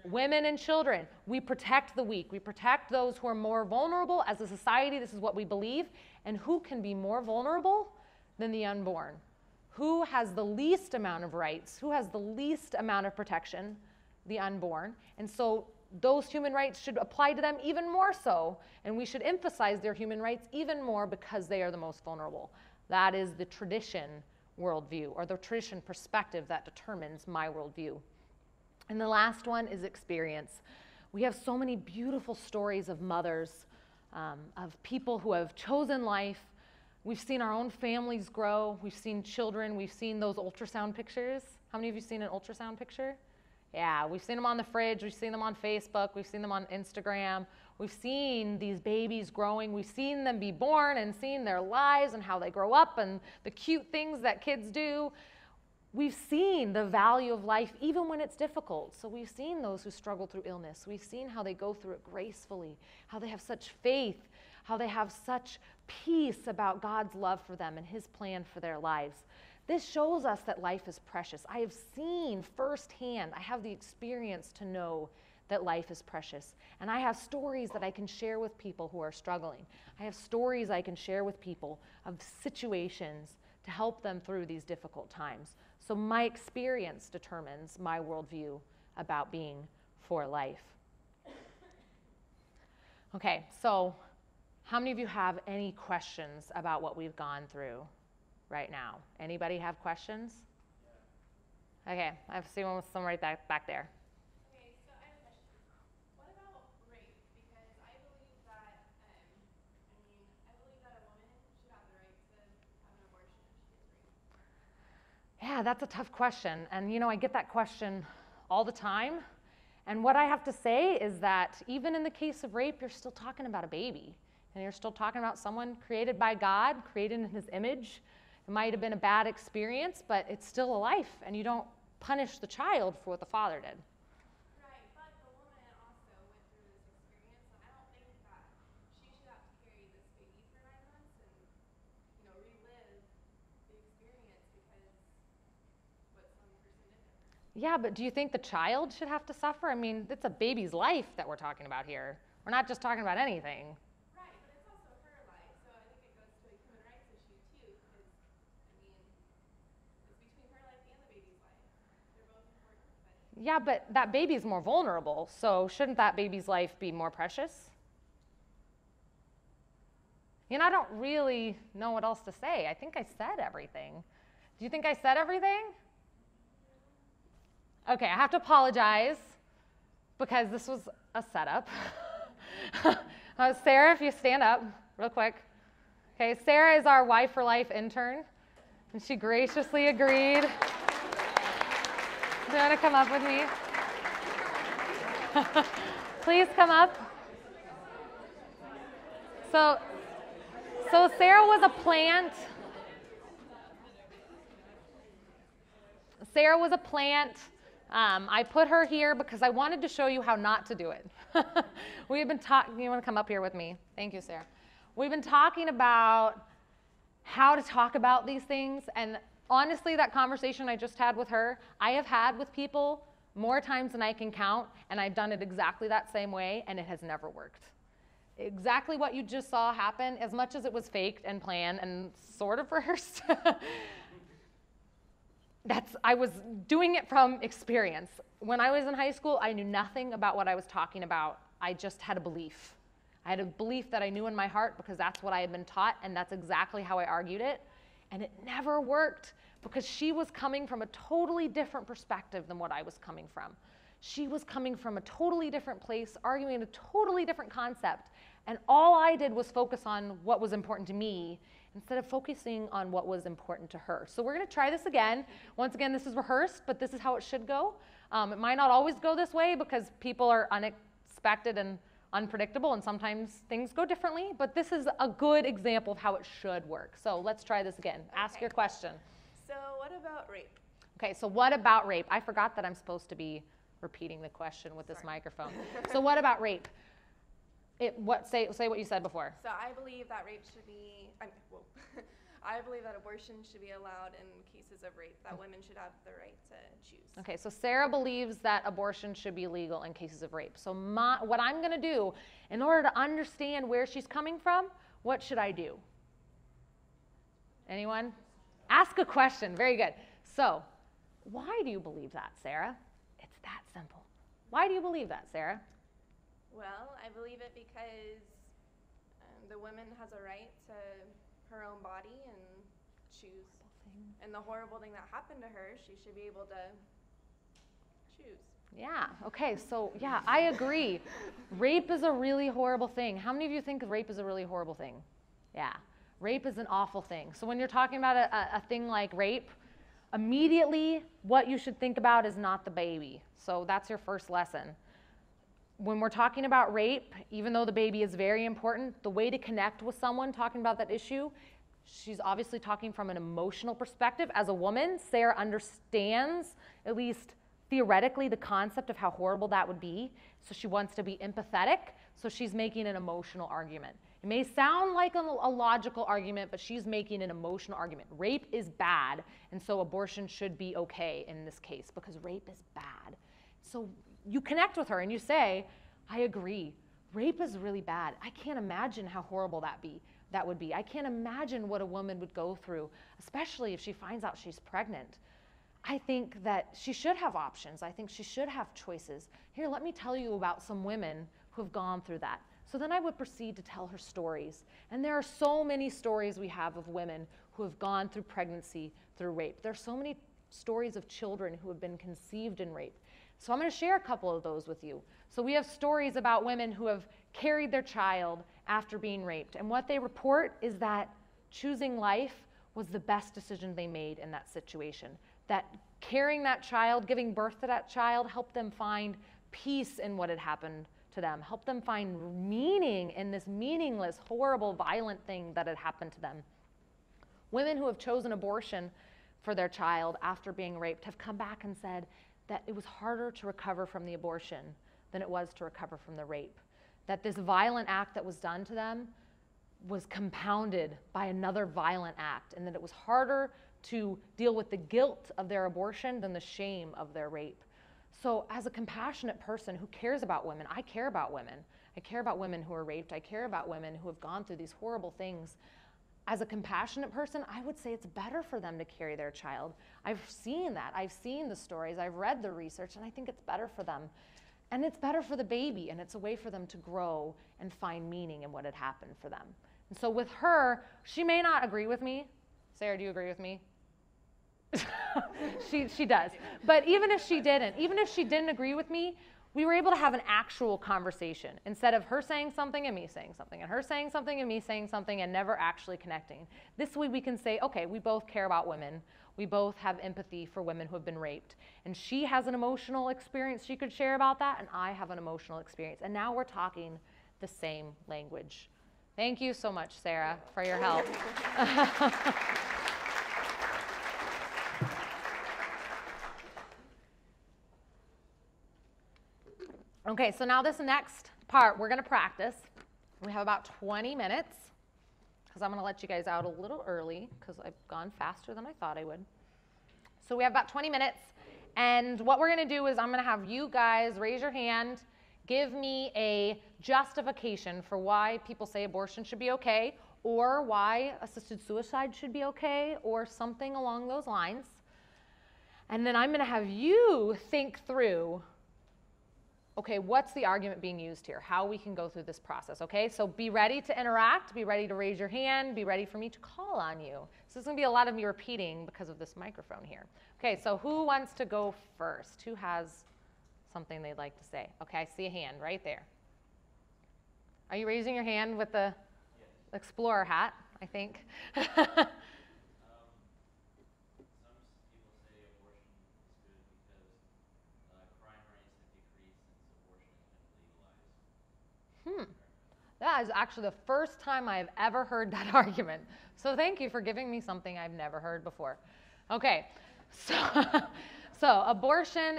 Women and children. We protect the weak. We protect those who are more vulnerable. As a society, this is what we believe. And who can be more vulnerable than the unborn? Who has the least amount of rights? Who has the least amount of protection? The unborn. And so those human rights should apply to them even more so, and we should emphasize their human rights even more because they are the most vulnerable. That is the tradition worldview, or the tradition perspective that determines my worldview. And the last one is experience. We have so many beautiful stories of mothers, of people who have chosen life. We've seen our own families grow. We've seen children. We've seen those ultrasound pictures. How many of you seen an ultrasound picture? Yeah, we've seen them on the fridge, we've seen them on Facebook, we've seen them on Instagram. We've seen these babies growing, we've seen them be born and seen their lives and how they grow up and the cute things that kids do. we've seen the value of life even when it's difficult. So we've seen those who struggle through illness. We've seen how they go through it gracefully, how they have such faith, how they have such peace about God's love for them and his plan for their lives. This shows us that life is precious. I have seen firsthand, I have the experience to know that life is precious. And I have stories that I can share with people who are struggling. I have stories I can share with people of situations to help them through these difficult times. So my experience determines my worldview about being for life. Okay, so how many of you have any questions about what we've gone through right now? Anybody have questions? Yeah. Okay, I see one with some right back there. Okay, so I have a question. What about rape? Because I believe that, I believe that a woman should have the right to have an abortion if she gets raped. Yeah, that's a tough question. And you know, I get that question all the time. And what I have to say is that even in the case of rape, you're still talking about a baby. And you're still talking about someone created by God, created in his image. It might have been a bad experience, but it's still a life. And you don't punish the child for what the father did. Right, but the woman also went through this experience, and I don't think that she should have to carry this baby for 9 months and, relive the experience because what some person did to her. Yeah, but do you think the child should have to suffer? I mean, it's a baby's life that we're talking about here. We're not just talking about anything. Right, but it's also her life, so I think it goes to a human rights issue too, because, it's between her life and the baby's life. They're both important, but... Yeah, but that baby's more vulnerable, so shouldn't that baby's life be more precious? You know, I don't really know what else to say. I think I said everything. Do you think I said everything? Okay, I have to apologize because this was a setup. Sarah, if you stand up real quick. Okay, Sarah is our Wife for Life intern, and she graciously agreed. Do you want to come up with me? Please come up. So Sarah was a plant. Sarah was a plant. I put her here because I wanted to show you how not to do it. We've been talking, you want to come up here with me? Thank you, Sarah. We've been talking about how to talk about these things, and honestly, that conversation I just had with her, I have had with people more times than I can count, and I've done it exactly that same way, and it has never worked. Exactly what you just saw happen, as much as it was faked and planned and sort of rehearsed, I was doing it from experience. When I was in high school, I knew nothing about what I was talking about. I just had a belief. I had a belief that I knew in my heart because that's what I had been taught, and that's exactly how I argued it. And it never worked because she was coming from a totally different perspective than what I was coming from. She was coming from a totally different place, arguing a totally different concept. And all I did was focus on what was important to me instead of focusing on what was important to her. So we're going to try this again. Once again, this is rehearsed, but this is how it should go. It might not always go this way because people are unexpected and unpredictable, and sometimes things go differently, but this is a good example of how it should work. So let's try this again. Ask your question. So what about rape? Okay, so what about rape? I forgot that I'm supposed to be repeating the question with this microphone. So what about rape? Say what you said before. So I believe that rape should be, I believe that abortion should be allowed in cases of rape, that women should have the right to choose. Okay, so Sarah believes that abortion should be legal in cases of rape. So what I'm going to do, in order to understand where she's coming from, what should I do? Anyone? Ask a question. Very good. So why do you believe that, Sarah? It's that simple. Why do you believe that, Sarah? Well, I believe it because the woman has a right to her own body and choose. And the horrible thing that happened to her, she should be able to choose. Yeah, okay, so yeah, I agree. Rape is a really horrible thing. How many of you think rape is a really horrible thing? Yeah, rape is an awful thing. So when you're talking about a thing like rape, immediately what you should think about is not the baby. So that's your first lesson. When we're talking about rape, even though the baby is very important, the way to connect with someone talking about that issue She's obviously talking from an emotional perspective. As a woman, Sarah understands, at least theoretically, the concept of how horrible that would be. So she wants to be empathetic. So she's making an emotional argument. It may sound like a logical argument, but she's making an emotional argument. Rape is bad, and so abortion should be okay in this case because rape is bad. So you connect with her and you say, I agree. Rape is really bad. I can't imagine how horrible that would be. I can't imagine what a woman would go through, especially if she finds out she's pregnant. I think that she should have options. I think she should have choices. Here, let me tell you about some women who have gone through that. So then I would proceed to tell her stories. And there are so many stories we have of women who have gone through pregnancy, through rape. There are so many stories of children who have been conceived in rape. So I'm going to share a couple of those with you. So we have stories about women who have carried their child after being raped. And what they report is that choosing life was the best decision they made in that situation. That carrying that child, giving birth to that child, helped them find peace in what had happened to them, helped them find meaning in this meaningless, horrible, violent thing that had happened to them. Women who have chosen abortion for their child after being raped have come back and said that it was harder to recover from the abortion than it was to recover from the rape. That this violent act that was done to them was compounded by another violent act, and that it was harder to deal with the guilt of their abortion than the shame of their rape. So as a compassionate person who cares about women, I care about women. I care about women who are raped. I care about women who have gone through these horrible things. As a compassionate person, I would say it's better for them to carry their child. I've seen that. I've seen the stories. I've read the research, and I think it's better for them. And it's better for the baby, and it's a way for them to grow and find meaning in what had happened for them. And so with her, she may not agree with me. Sarah, do you agree with me? She does. But even if she didn't agree with me, we were able to have an actual conversation instead of her saying something and me saying something and her saying something and me saying something and never actually connecting. This way we can say, okay, we both care about women. We both have empathy for women who have been raped. And she has an emotional experience she could share about that, and I have an emotional experience. And now we're talking the same language. Thank you so much, Sarah, for your help. Okay, so now this next part, we're going to practice. We have about 20 minutes, because I'm going to let you guys out a little early, because I've gone faster than I thought I would. So we have about 20 minutes, and what we're going to do is I'm going to have you guys raise your hand, give me a justification for why people say abortion should be okay, or why assisted suicide should be okay, or something along those lines. And then I'm going to have you think through, okay, what's the argument being used here? How we can go through this process, okay? So be ready to interact, be ready to raise your hand, be ready for me to call on you. So there's gonna be a lot of me repeating because of this microphone here. Okay, so who wants to go first? Who has something they'd like to say? Okay, I see a hand right there. Are you raising your hand with the Explorer hat, I think? That is actually the first time I've ever heard that argument. So thank you for giving me something I've never heard before. Okay, so abortion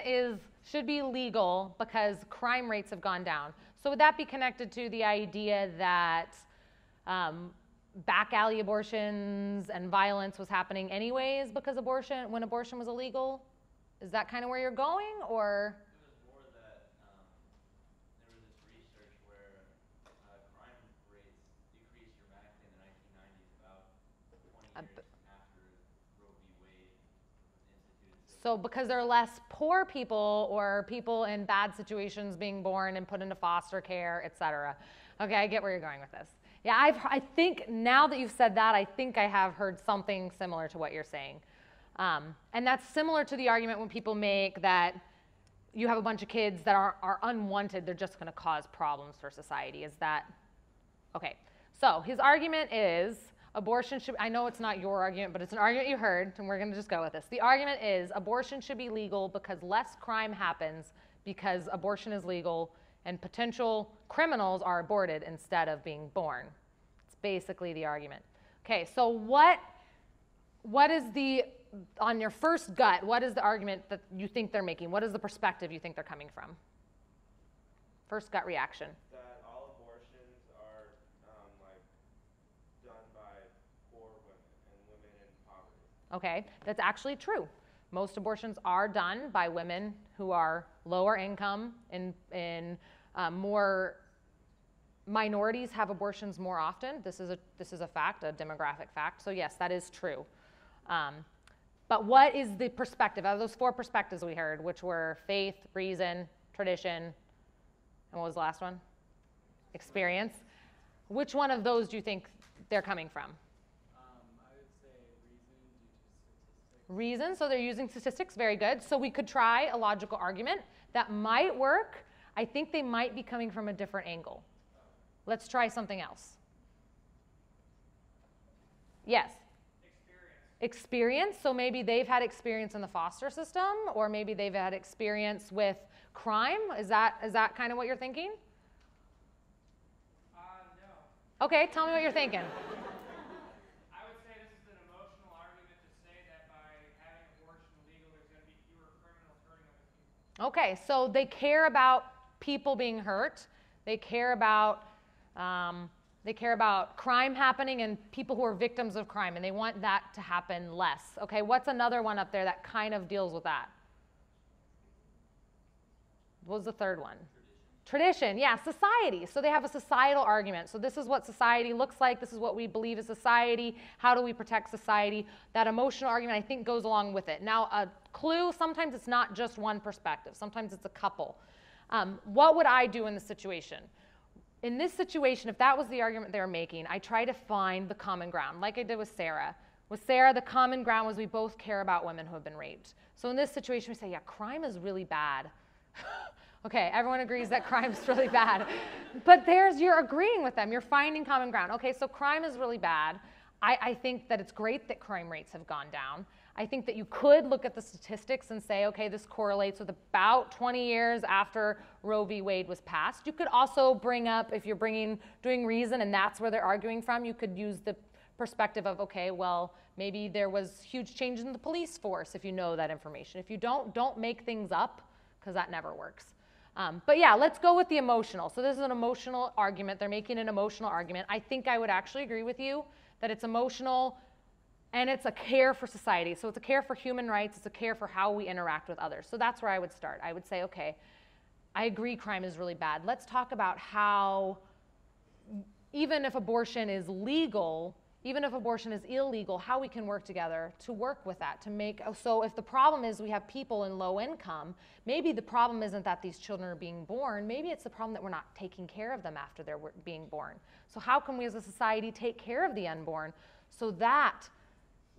should be legal because crime rates have gone down. So would that be connected to the idea that back alley abortions and violence was happening anyways because when abortion was illegal? Is that kind of where you're going, or? So because there are less poor people or people in bad situations being born and put into foster care, et cetera. Okay, I get where you're going with this. Yeah, I think now that you've said that, I think I have heard something similar to what you're saying. And that's similar to the argument when people make that you have a bunch of kids that are unwanted, they're just going to cause problems for society. Is that, okay. So his argument is, abortion should, I know it's not your argument, but it's an argument you heard, and we're going to just go with this. The argument is abortion should be legal because less crime happens because abortion is legal and potential criminals are aborted instead of being born. It's basically the argument. Okay, so what is the, on your first gut, what is the argument that you think they're making? What is the perspective you think they're coming from? First gut reaction. That all abortions are like done by poor women and women in poverty. Okay, that's actually true. Most abortions are done by women who are lower income, in more minorities have abortions more often. This is a fact, a demographic fact. So yes, that is true. But what is the perspective? Out of those 4 perspectives we heard, which were faith, reason, tradition, and what was the last one? Experience. Which one of those do you think they're coming from? I would say reason due to statistics. Reason, so they're using statistics, very good. So we could try a logical argument that might work. I think they might be coming from a different angle. Let's try something else. Yes? Experience, so maybe they've had experience in the foster system, or maybe they've had experience with crime. Is that kind of what you're thinking? No. Okay, tell me what you're thinking. I would say this is an emotional argument to say that by having abortion legal, there's going to be fewer criminals hurting other people. Okay, so they care about people being hurt. They care about crime happening and people who are victims of crime, and they want that to happen less. Okay, what's another one up there that kind of deals with that? What was the third one? Tradition, yeah, society. So they have a societal argument. So this is what society looks like. This is what we believe is society. How do we protect society? That emotional argument, I think, goes along with it. Now, a clue, sometimes it's not just one perspective. Sometimes it's a couple. What would I do in this situation? In this situation, if that was the argument they were making, I try to find the common ground, like I did with Sarah. With Sarah, the common ground was we both care about women who have been raped. So in this situation, we say, yeah, crime is really bad. Okay, everyone agrees that crime is really bad. But you're agreeing with them. You're finding common ground. Okay, so crime is really bad. I think that it's great that crime rates have gone down. I think that you could look at the statistics and say, okay, this correlates with about 20 years after Roe v. Wade was passed. You could also bring up, if you're doing reason and that's where they're arguing from, you could use the perspective of, okay, well, maybe there was huge changes in the police force if you know that information. If you don't make things up, because that never works. But yeah, let's go with the emotional. So this is an emotional argument. They're making an emotional argument. I think I would actually agree with you that it's emotional and it's a care for society. So it's a care for human rights. It's a care for how we interact with others. So that's where I would start. I would say, okay, I agree crime is really bad. Let's talk about how, even if abortion is legal, even if abortion is illegal, how we can work together to work with that, to make, so if the problem is we have people in low income, maybe the problem isn't that these children are being born, maybe it's the problem that we're not taking care of them after they're being born. So how can we as a society take care of the unborn so that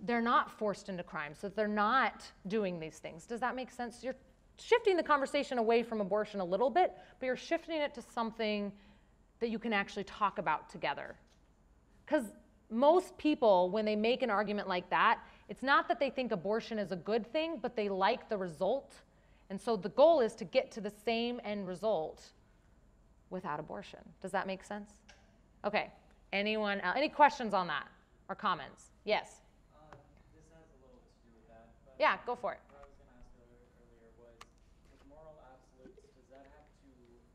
they're not forced into crime, so that they're not doing these things? Does that make sense? You're shifting the conversation away from abortion a little bit, but you're shifting it to something that you can actually talk about together. Because most people, when they make an argument like that, it's not that they think abortion is a good thing, but they like the result. And so the goal is to get to the same end result without abortion. Does that make sense? Okay. Anyone else? Any questions on that or comments? Yes? This has a little to do with that. But Yeah, go for it. What I was going to ask earlier was, with moral absolutes, does that have to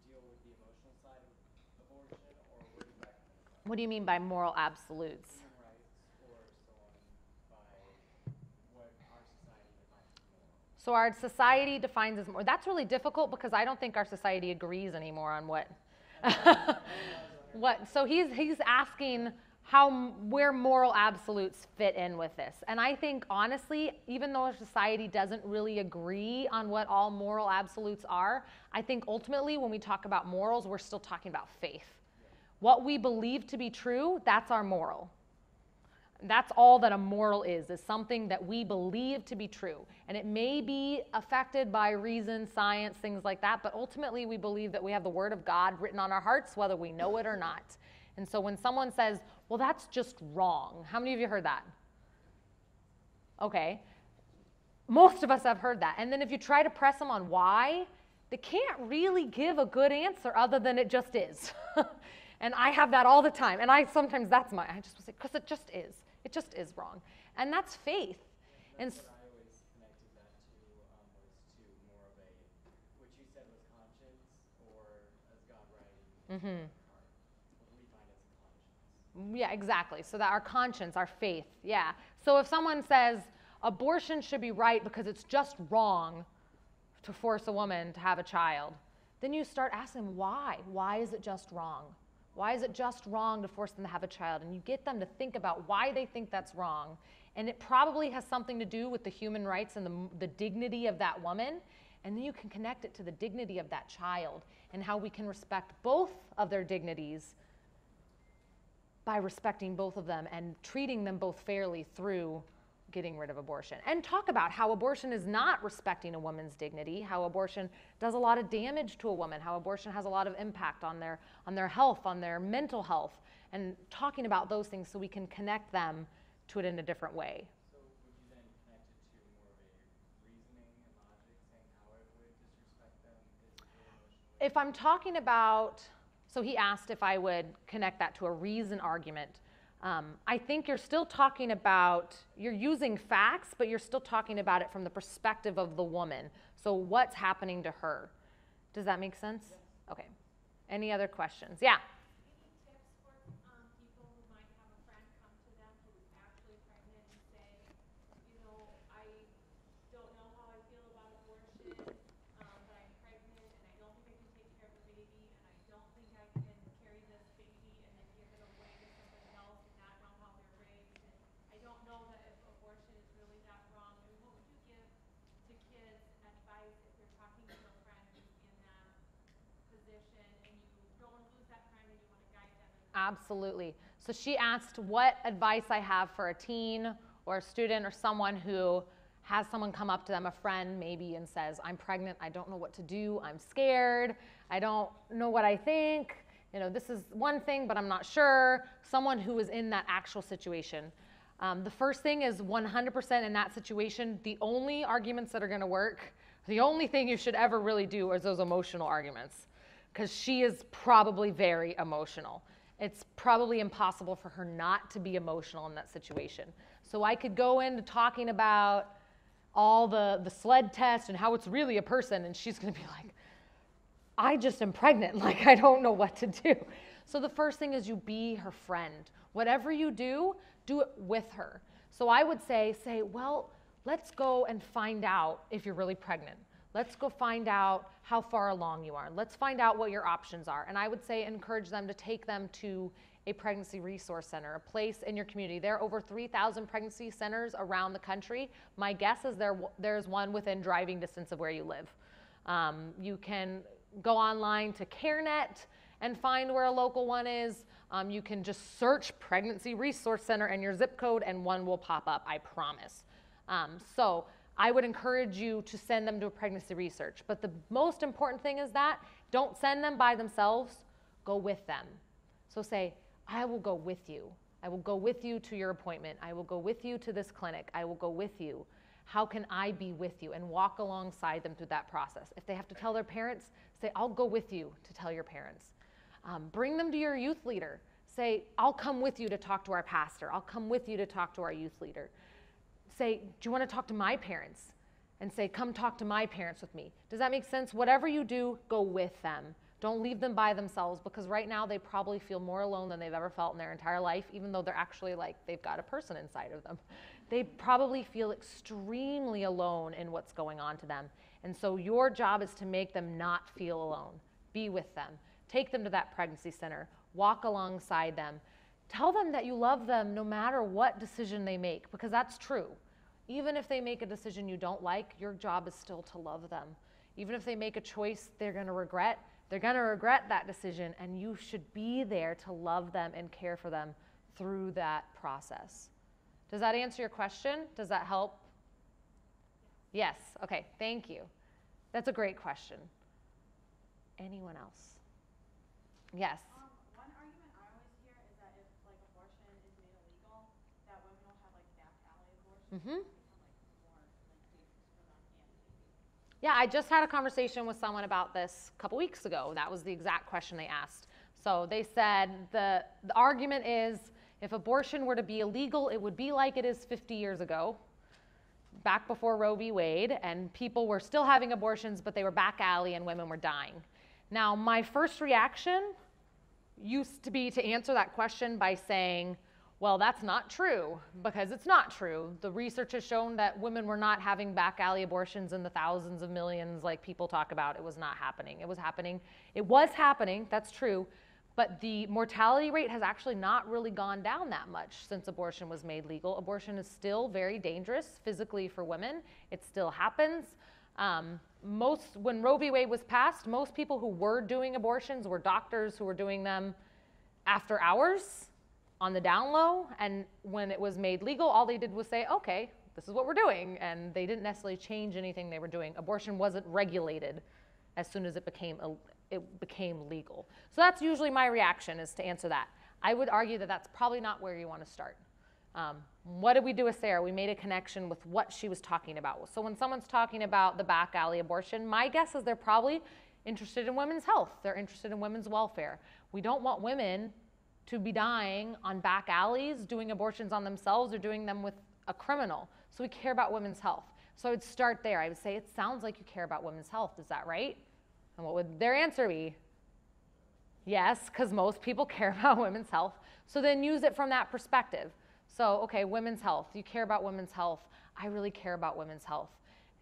deal with the emotional side of abortion, or where does that come from? What do you mean by moral absolutes? Human rights, or so on, by what our society defines as moral. So our society defines as more. That's really difficult because I don't think our society agrees anymore on what. So he's asking where moral absolutes fit in with this. And I think honestly, even though our society doesn't really agree on what all moral absolutes are, I think ultimately when we talk about morals, we're still talking about faith. What we believe to be true, that's our moral. That's all that a moral is something that we believe to be true. And it may be affected by reason, science, things like that, but ultimately we believe that we have the Word of God written on our hearts, whether we know it or not. And so when someone says, well, that's just wrong, how many of you heard that? Okay. Most of us have heard that. And then if you try to press them on why, they can't really give a good answer other than it just is. And I have that all the time. And I sometimes I just will say, because it just is. It just is wrong. And that's faith. And That's what I always connected that to, was to more of a, what you said was conscience, or as God writing in our heart, what we find as a conscience. yeah, exactly. So that our conscience, our faith, yeah. So if someone says abortion should be right because it's just wrong to force a woman to have a child, then you start asking why. Why is it just wrong? Why is it just wrong to force them to have a child? And you get them to think about why they think that's wrong. And it probably has something to do with the human rights and the dignity of that woman. And then you can connect it to the dignity of that child and how we can respect both of their dignities by respecting both of them and treating them both fairly through getting rid of abortion. And talk about how abortion is not respecting a woman's dignity, how abortion does a lot of damage to a woman, how abortion has a lot of impact on their health, on their mental health, and talking about those things so we can connect them to it in a different way. So would you then connect it to more of a reasoning and logic, saying how it would disrespect them physically, emotionally? If I'm talking about, so he asked if I would connect that to a reason argument. I think you're still talking about, you're using facts, but you're still talking about it from the perspective of the woman. So what's happening to her? Does that make sense? Yes. Okay. Any other questions? Yeah. Any tips for people who might have a friend come to them who's actually pregnant and say, you know, I don't know how I feel about abortion, but I'm pregnant and I don't think I can take care of the baby and I don't think I can carry this baby and then give it away to somebody else and not know how they're raised. And I don't know that if abortion is really that wrong. I mean, what would you give to kids advice if you're talking to a friend who's in that position and you don't want to lose that friend and you want to guide them in that? Absolutely. So she asked what advice I have for a teen or a student or someone who has someone come up to them, a friend maybe, and says, I'm pregnant, I don't know what to do, I'm scared, I don't know what I think, you know, this is one thing, but I'm not sure. Someone who is in that actual situation. The first thing is 100% in that situation, the only arguments that are going to work, the only thing you should ever really do is those emotional arguments, because she is probably very emotional. It's probably impossible for her not to be emotional in that situation. So I could go into talking about all the sled test and how it's really a person, and she's going to be like, I just am pregnant, like I don't know what to do. So the first thing is you be her friend. Whatever you do it with her. So I would say, well, let's go and find out if you're really pregnant. Let's go find out how far along you are. Let's find out what your options are. And I would say encourage them to take them to a pregnancy resource center, a place in your community. There are over 3,000 pregnancy centers around the country. My guess is there's one within driving distance of where you live. You can go online to CareNet and find where a local one is. You can just search Pregnancy Resource Center and your zip code and one will pop up, I promise. So I would encourage you to send them to a pregnancy research. But the most important thing is that don't send them by themselves, go with them. So say, I will go with you. I will go with you to your appointment. I will go with you to this clinic. I will go with you. How can I be with you? And walk alongside them through that process. If they have to tell their parents, say, I'll go with you to tell your parents. Bring them to your youth leader. Say, I'll come with you to talk to our pastor. I'll come with you to talk to our youth leader. Say, do you want to talk to my parents? And say, come talk to my parents with me. Does that make sense? Whatever you do, go with them. Don't leave them by themselves, because right now they probably feel more alone than they've ever felt in their entire life, even though they're actually like they've got a person inside of them. They probably feel extremely alone in what's going on to them. And so your job is to make them not feel alone. Be with them. Take them to that pregnancy center. Walk alongside them. Tell them that you love them no matter what decision they make, because that's true. Even if they make a decision you don't like, your job is still to love them. Even if they make a choice they're going to regret that decision, and you should be there to love them and care for them through that process. Does that answer your question? Does that help? Yes. Okay, thank you. That's a great question. Anyone else? Yes. One argument I always hear is that if like abortion is made illegal, that women will have like back alley abortions and become like more like dangerous for them and the baby. Yeah, I just had a conversation with someone about this a couple weeks ago. That was the exact question they asked. So they said the argument is if abortion were to be illegal, it would be like it is 50 years ago, back before Roe v. Wade, and people were still having abortions, but they were back alley and women were dying. Now, my first reaction used to be to answer that question by saying, well, that's not true, because it's not true. The research has shown that women were not having back alley abortions in the thousands of millions like people talk about. It was not happening. It was happening, that's true, but the mortality rate has actually not really gone down that much since abortion was made legal. Abortion is still very dangerous physically for women. It still happens. When Roe v. Wade was passed, most people who were doing abortions were doctors who were doing them after hours on the down low, and when it was made legal, all they did was say, okay, this is what we're doing, and they didn't necessarily change anything they were doing. Abortion wasn't regulated as soon as it became legal. So that's usually my reaction, is to answer that. I would argue that that's probably not where you want to start. What did we do with Sarah? We made a connection with what she was talking about. So when someone's talking about the back alley abortion, my guess is they're probably interested in women's health. They're interested in women's welfare. We don't want women to be dying on back alleys, doing abortions on themselves or doing them with a criminal. So we care about women's health. So I would start there. I would say, it sounds like you care about women's health. Is that right? And what would their answer be? Yes, because most people care about women's health. So then use it from that perspective. So, okay, women's health. You care about women's health. I really care about women's health.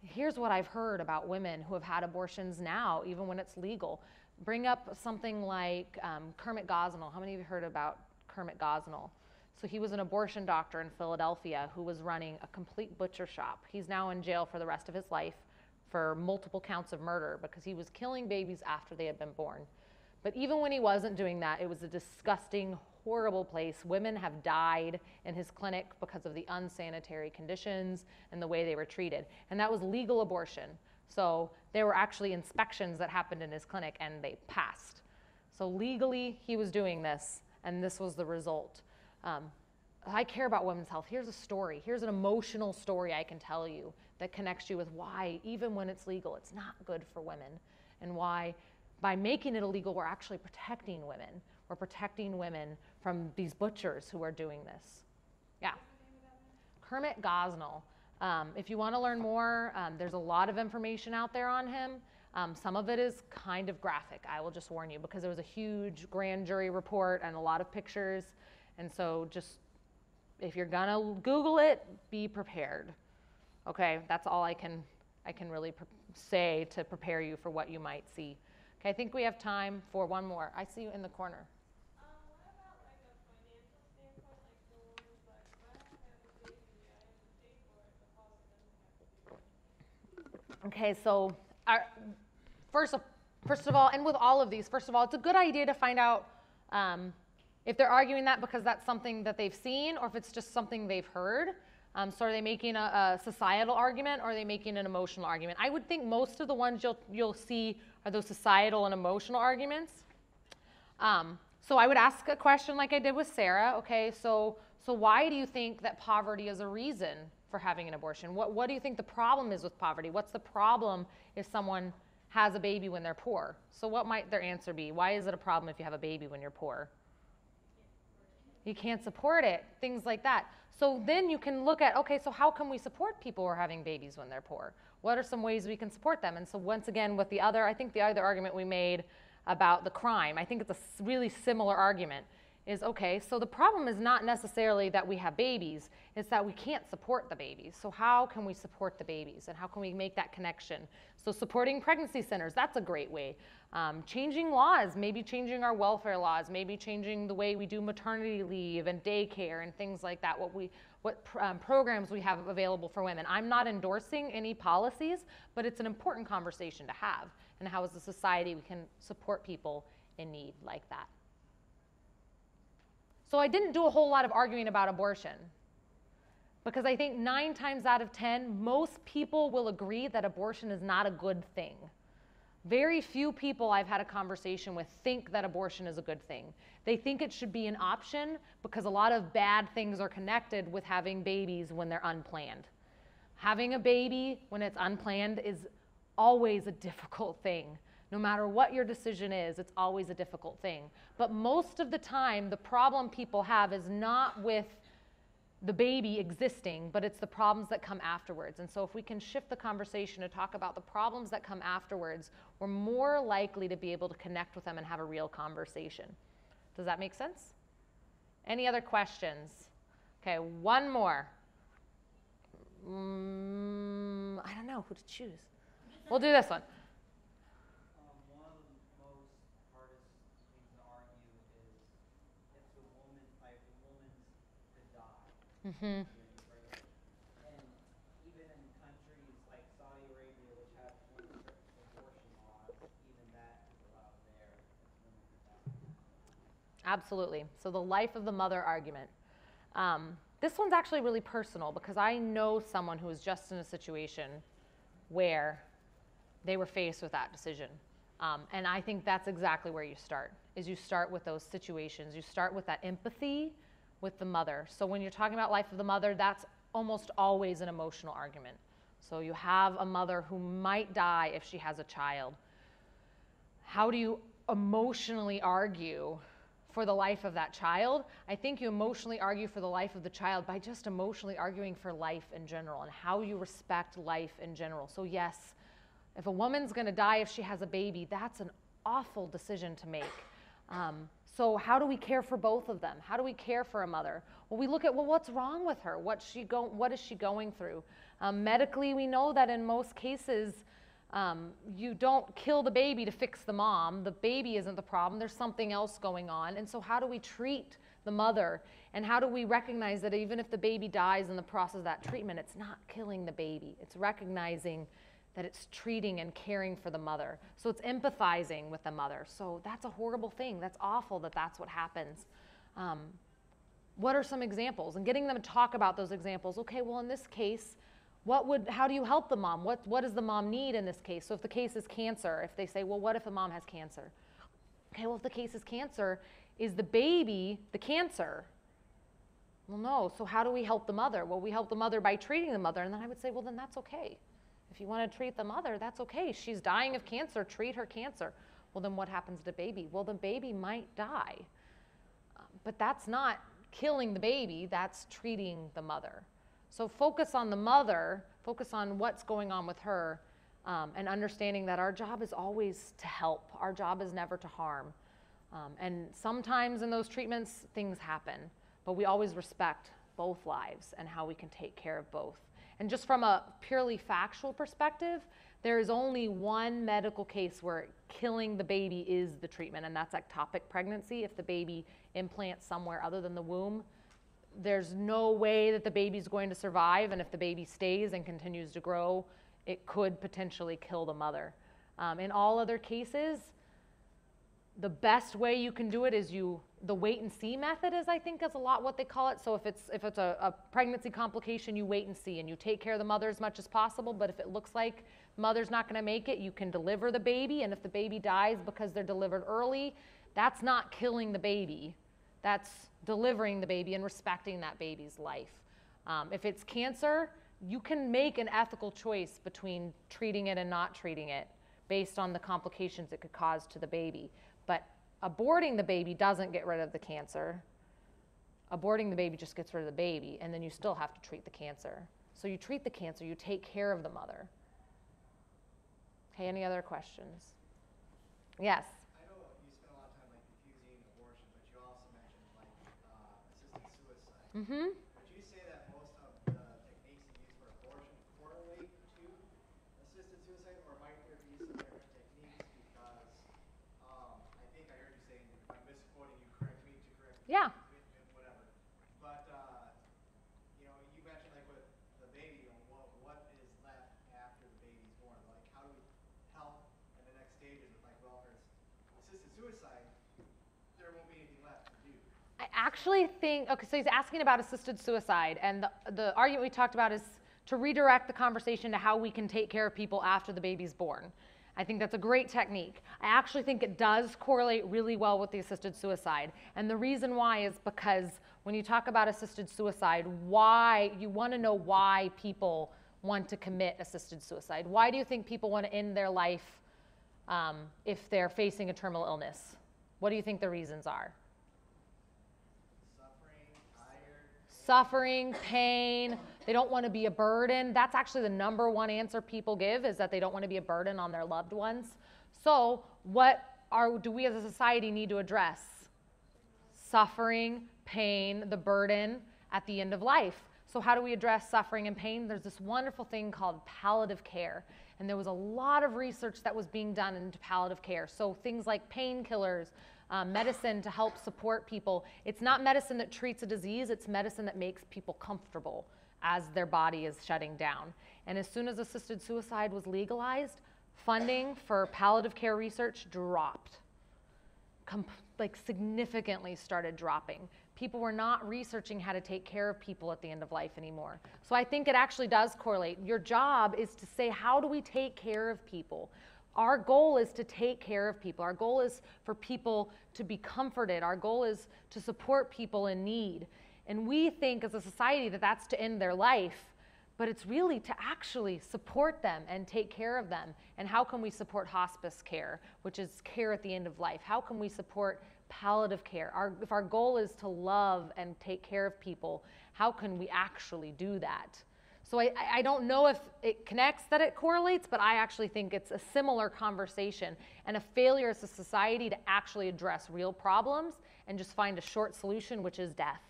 Here's what I've heard about women who have had abortions now, even when it's legal. Bring up something like Kermit Gosnell. How many of you heard about Kermit Gosnell? So he was an abortion doctor in Philadelphia who was running a complete butcher shop. He's now in jail for the rest of his life for multiple counts of murder because he was killing babies after they had been born. But even when he wasn't doing that, it was a disgusting, horrible place. Women have died in his clinic because of the unsanitary conditions and the way they were treated. And that was legal abortion. So there were actually inspections that happened in his clinic and they passed. So legally he was doing this, and this was the result. I care about women's health. Here's a story. Here's an emotional story I can tell you that connects you with why, even when it's legal, it's not good for women, and why by making it illegal, we're actually protecting women. We're protecting women from these butchers who are doing this. Yeah. Kermit Gosnell. If you want to learn more, there's a lot of information out there on him. Some of it is kind of graphic, I will just warn you, because there was a huge grand jury report and a lot of pictures. And so just, if you're gonna Google it, be prepared. Okay, that's all I can really say to prepare you for what you might see. Okay, I think we have time for one more. I see you in the corner. What about like a financial standpoint, like for women, like if I have a baby, I have to pay for it, the father doesn't have to. Okay, so first of all, and with all of these, first of all, it's a good idea to find out if they're arguing that because that's something that they've seen or if it's just something they've heard. So are they making a societal argument or are they making an emotional argument? I would think most of the ones you'll see are those societal and emotional arguments. So I would ask a question like I did with Sarah. Okay, so why do you think that poverty is a reason for having an abortion? What do you think the problem is with poverty? What's the problem if someone has a baby when they're poor? So what might their answer be? Why is it a problem if you have a baby when you're poor? You can't support it, things like that. So then you can look at, okay, so how can we support people who are having babies when they're poor? What are some ways we can support them? And so once again, with I think the other argument we made about the crime, I think it's a really similar argument, is okay, so the problem is not necessarily that we have babies, it's that we can't support the babies. So how can we support the babies and how can we make that connection? So supporting pregnancy centers, that's a great way. Changing laws, maybe changing our welfare laws, maybe changing the way we do maternity leave and daycare and things like that, what programs we have available for women. I'm not endorsing any policies, but it's an important conversation to have, and how as a society we can support people in need like that. So I didn't do a whole lot of arguing about abortion because I think 9 times out of 10, most people will agree that abortion is not a good thing. Very few people I've had a conversation with think that abortion is a good thing. They think it should be an option because a lot of bad things are connected with having babies when they're unplanned. Having a baby when it's unplanned is always a difficult thing No matter what your decision is, it's always a difficult thing. But most of the time, the problem people have is not with the baby existing, but it's the problems that come afterwards. And so if we can shift the conversation to talk about the problems that come afterwards, we're more likely to be able to connect with them and have a real conversation. Does that make sense? Any other questions? Okay, one more. I don't know who to choose. We'll do this one. One of the most hardest things to argue is if the woman, like the woman's to die. Mm-hmm. And even in countries like Saudi Arabia, which have strict abortion laws, even that is allowed there if women to die. Absolutely. So the life of the mother argument. This one's actually really personal because I know someone who was just in a situation where they were faced with that decision. And I think that's exactly where you start, is you start with those situations. You start with that empathy with the mother. So when you're talking about life of the mother, that's almost always an emotional argument. So you have a mother who might die if she has a child. How do you emotionally argue for the life of that child? I think you emotionally argue for the life of the child by just emotionally arguing for life in general and how you respect life in general. So yes, if a woman's going to die if she has a baby, that's an awful decision to make. So how do we care for both of them? How do we care for a mother? Well, we look at, well, what's wrong with her? What is she going through? Medically, we know that in most cases, you don't kill the baby to fix the mom. The baby isn't the problem. There's something else going on. And so how do we treat the mother? And how do we recognize that even if the baby dies in the process of that treatment, it's not killing the baby. It's recognizing that it's treating and caring for the mother. So it's empathizing with the mother. So that's a horrible thing. That's awful that that's what happens. What are some examples? And getting them to talk about those examples. Okay, well, in this case, how do you help the mom? What does the mom need in this case? So if the case is cancer, if they say, well, what if the mom has cancer? Okay, well, if the case is cancer, is the baby the cancer? Well, no. So how do we help the mother? Well, we help the mother by treating the mother. And then I would say, well, then that's okay. If you want to treat the mother, that's okay. She's dying of cancer. Treat her cancer. Well, then what happens to the baby? Well, the baby might die. But that's not killing the baby. That's treating the mother. So focus on the mother. Focus on what's going on with her. And understanding that our job is always to help. Our job is never to harm. And sometimes in those treatments, things happen. But we always respect both lives and how we can take care of both. And just from a purely factual perspective, there is only one medical case where killing the baby is the treatment, and that's ectopic pregnancy. If the baby implants somewhere other than the womb, there's no way that the baby's going to survive, and if the baby stays and continues to grow, it could potentially kill the mother. In all other cases, the best way you can do it is the wait and see method is, I think, is a lot what they call it. So if it's a pregnancy complication, you wait and see and you take care of the mother as much as possible. But if it looks like mother's not going to make it, you can deliver the baby. And if the baby dies because they're delivered early, that's not killing the baby. That's delivering the baby and respecting that baby's life. If it's cancer, you can make an ethical choice between treating it and not treating it based on the complications it could cause to the baby. But aborting the baby doesn't get rid of the cancer. Aborting the baby just gets rid of the baby, and then you still have to treat the cancer. So you treat the cancer, you take care of the mother. Okay, any other questions? Yes? I know you spent a lot of time diffusing abortion, but you also mentioned assisted suicide. Mm-hmm. Would you say that most of the techniques you use for abortion correlate to assisted suicide, or might there be some different techniques? Because I think I heard you saying, if I'm misquoting you, correct me to correct me. Yeah. Whatever. But you mentioned with the baby, what is left after the baby's born? How do we help in the next stages of welfare? Assisted suicide, there won't be anything left to do. I actually think, okay, so he's asking about assisted suicide, and the argument we talked about is to redirect the conversation to how we can take care of people after the baby's born. I think that's a great technique. I actually think it does correlate really well with the assisted suicide. And the reason why is because when you talk about assisted suicide, you want to know why people want to commit assisted suicide. Why do you think people want to end their life if they're facing a terminal illness? What do you think the reasons are? Suffering, pain, they don't want to be a burden. That's actually the number one answer people give, is that they don't want to be a burden on their loved ones. So what do we as a society need to address? Suffering, pain, the burden at the end of life. So how do we address suffering and pain? There's this wonderful thing called palliative care. And there was a lot of research that was being done into palliative care. So things like painkillers, medicine to help support people. It's not medicine that treats a disease, it's medicine that makes people comfortable as their body is shutting down. And as soon as assisted suicide was legalized, funding for palliative care research dropped. Significantly started dropping. People were not researching how to take care of people at the end of life anymore. So I think it actually does correlate. Your job is to say, how do we take care of people? Our goal is to take care of people. Our goal is for people to be comforted. Our goal is to support people in need. And we think as a society that that's to end their life, but it's really to actually support them and take care of them. And how can we support hospice care, which is care at the end of life? How can we support palliative care? If our goal is to love and take care of people, how can we actually do that? So I don't know if it connects, that it correlates, but I actually think it's a similar conversation and a failure as a society to actually address real problems and just find a short solution, which is death.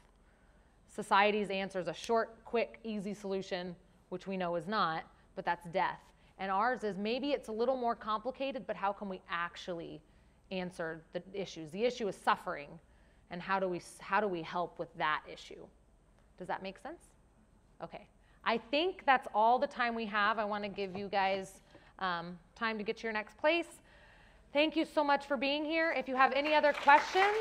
Society's answer is a short, quick, easy solution, which we know is not, but that's death. And ours is maybe it's a little more complicated, but how can we actually answer the issues? The issue is suffering, and how do we help with that issue? Does that make sense? Okay. I think that's all the time we have. I want to give you guys time to get to your next place. Thank you so much for being here. If you have any other questions,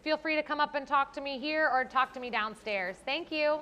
feel free to come up and talk to me here or talk to me downstairs. Thank you.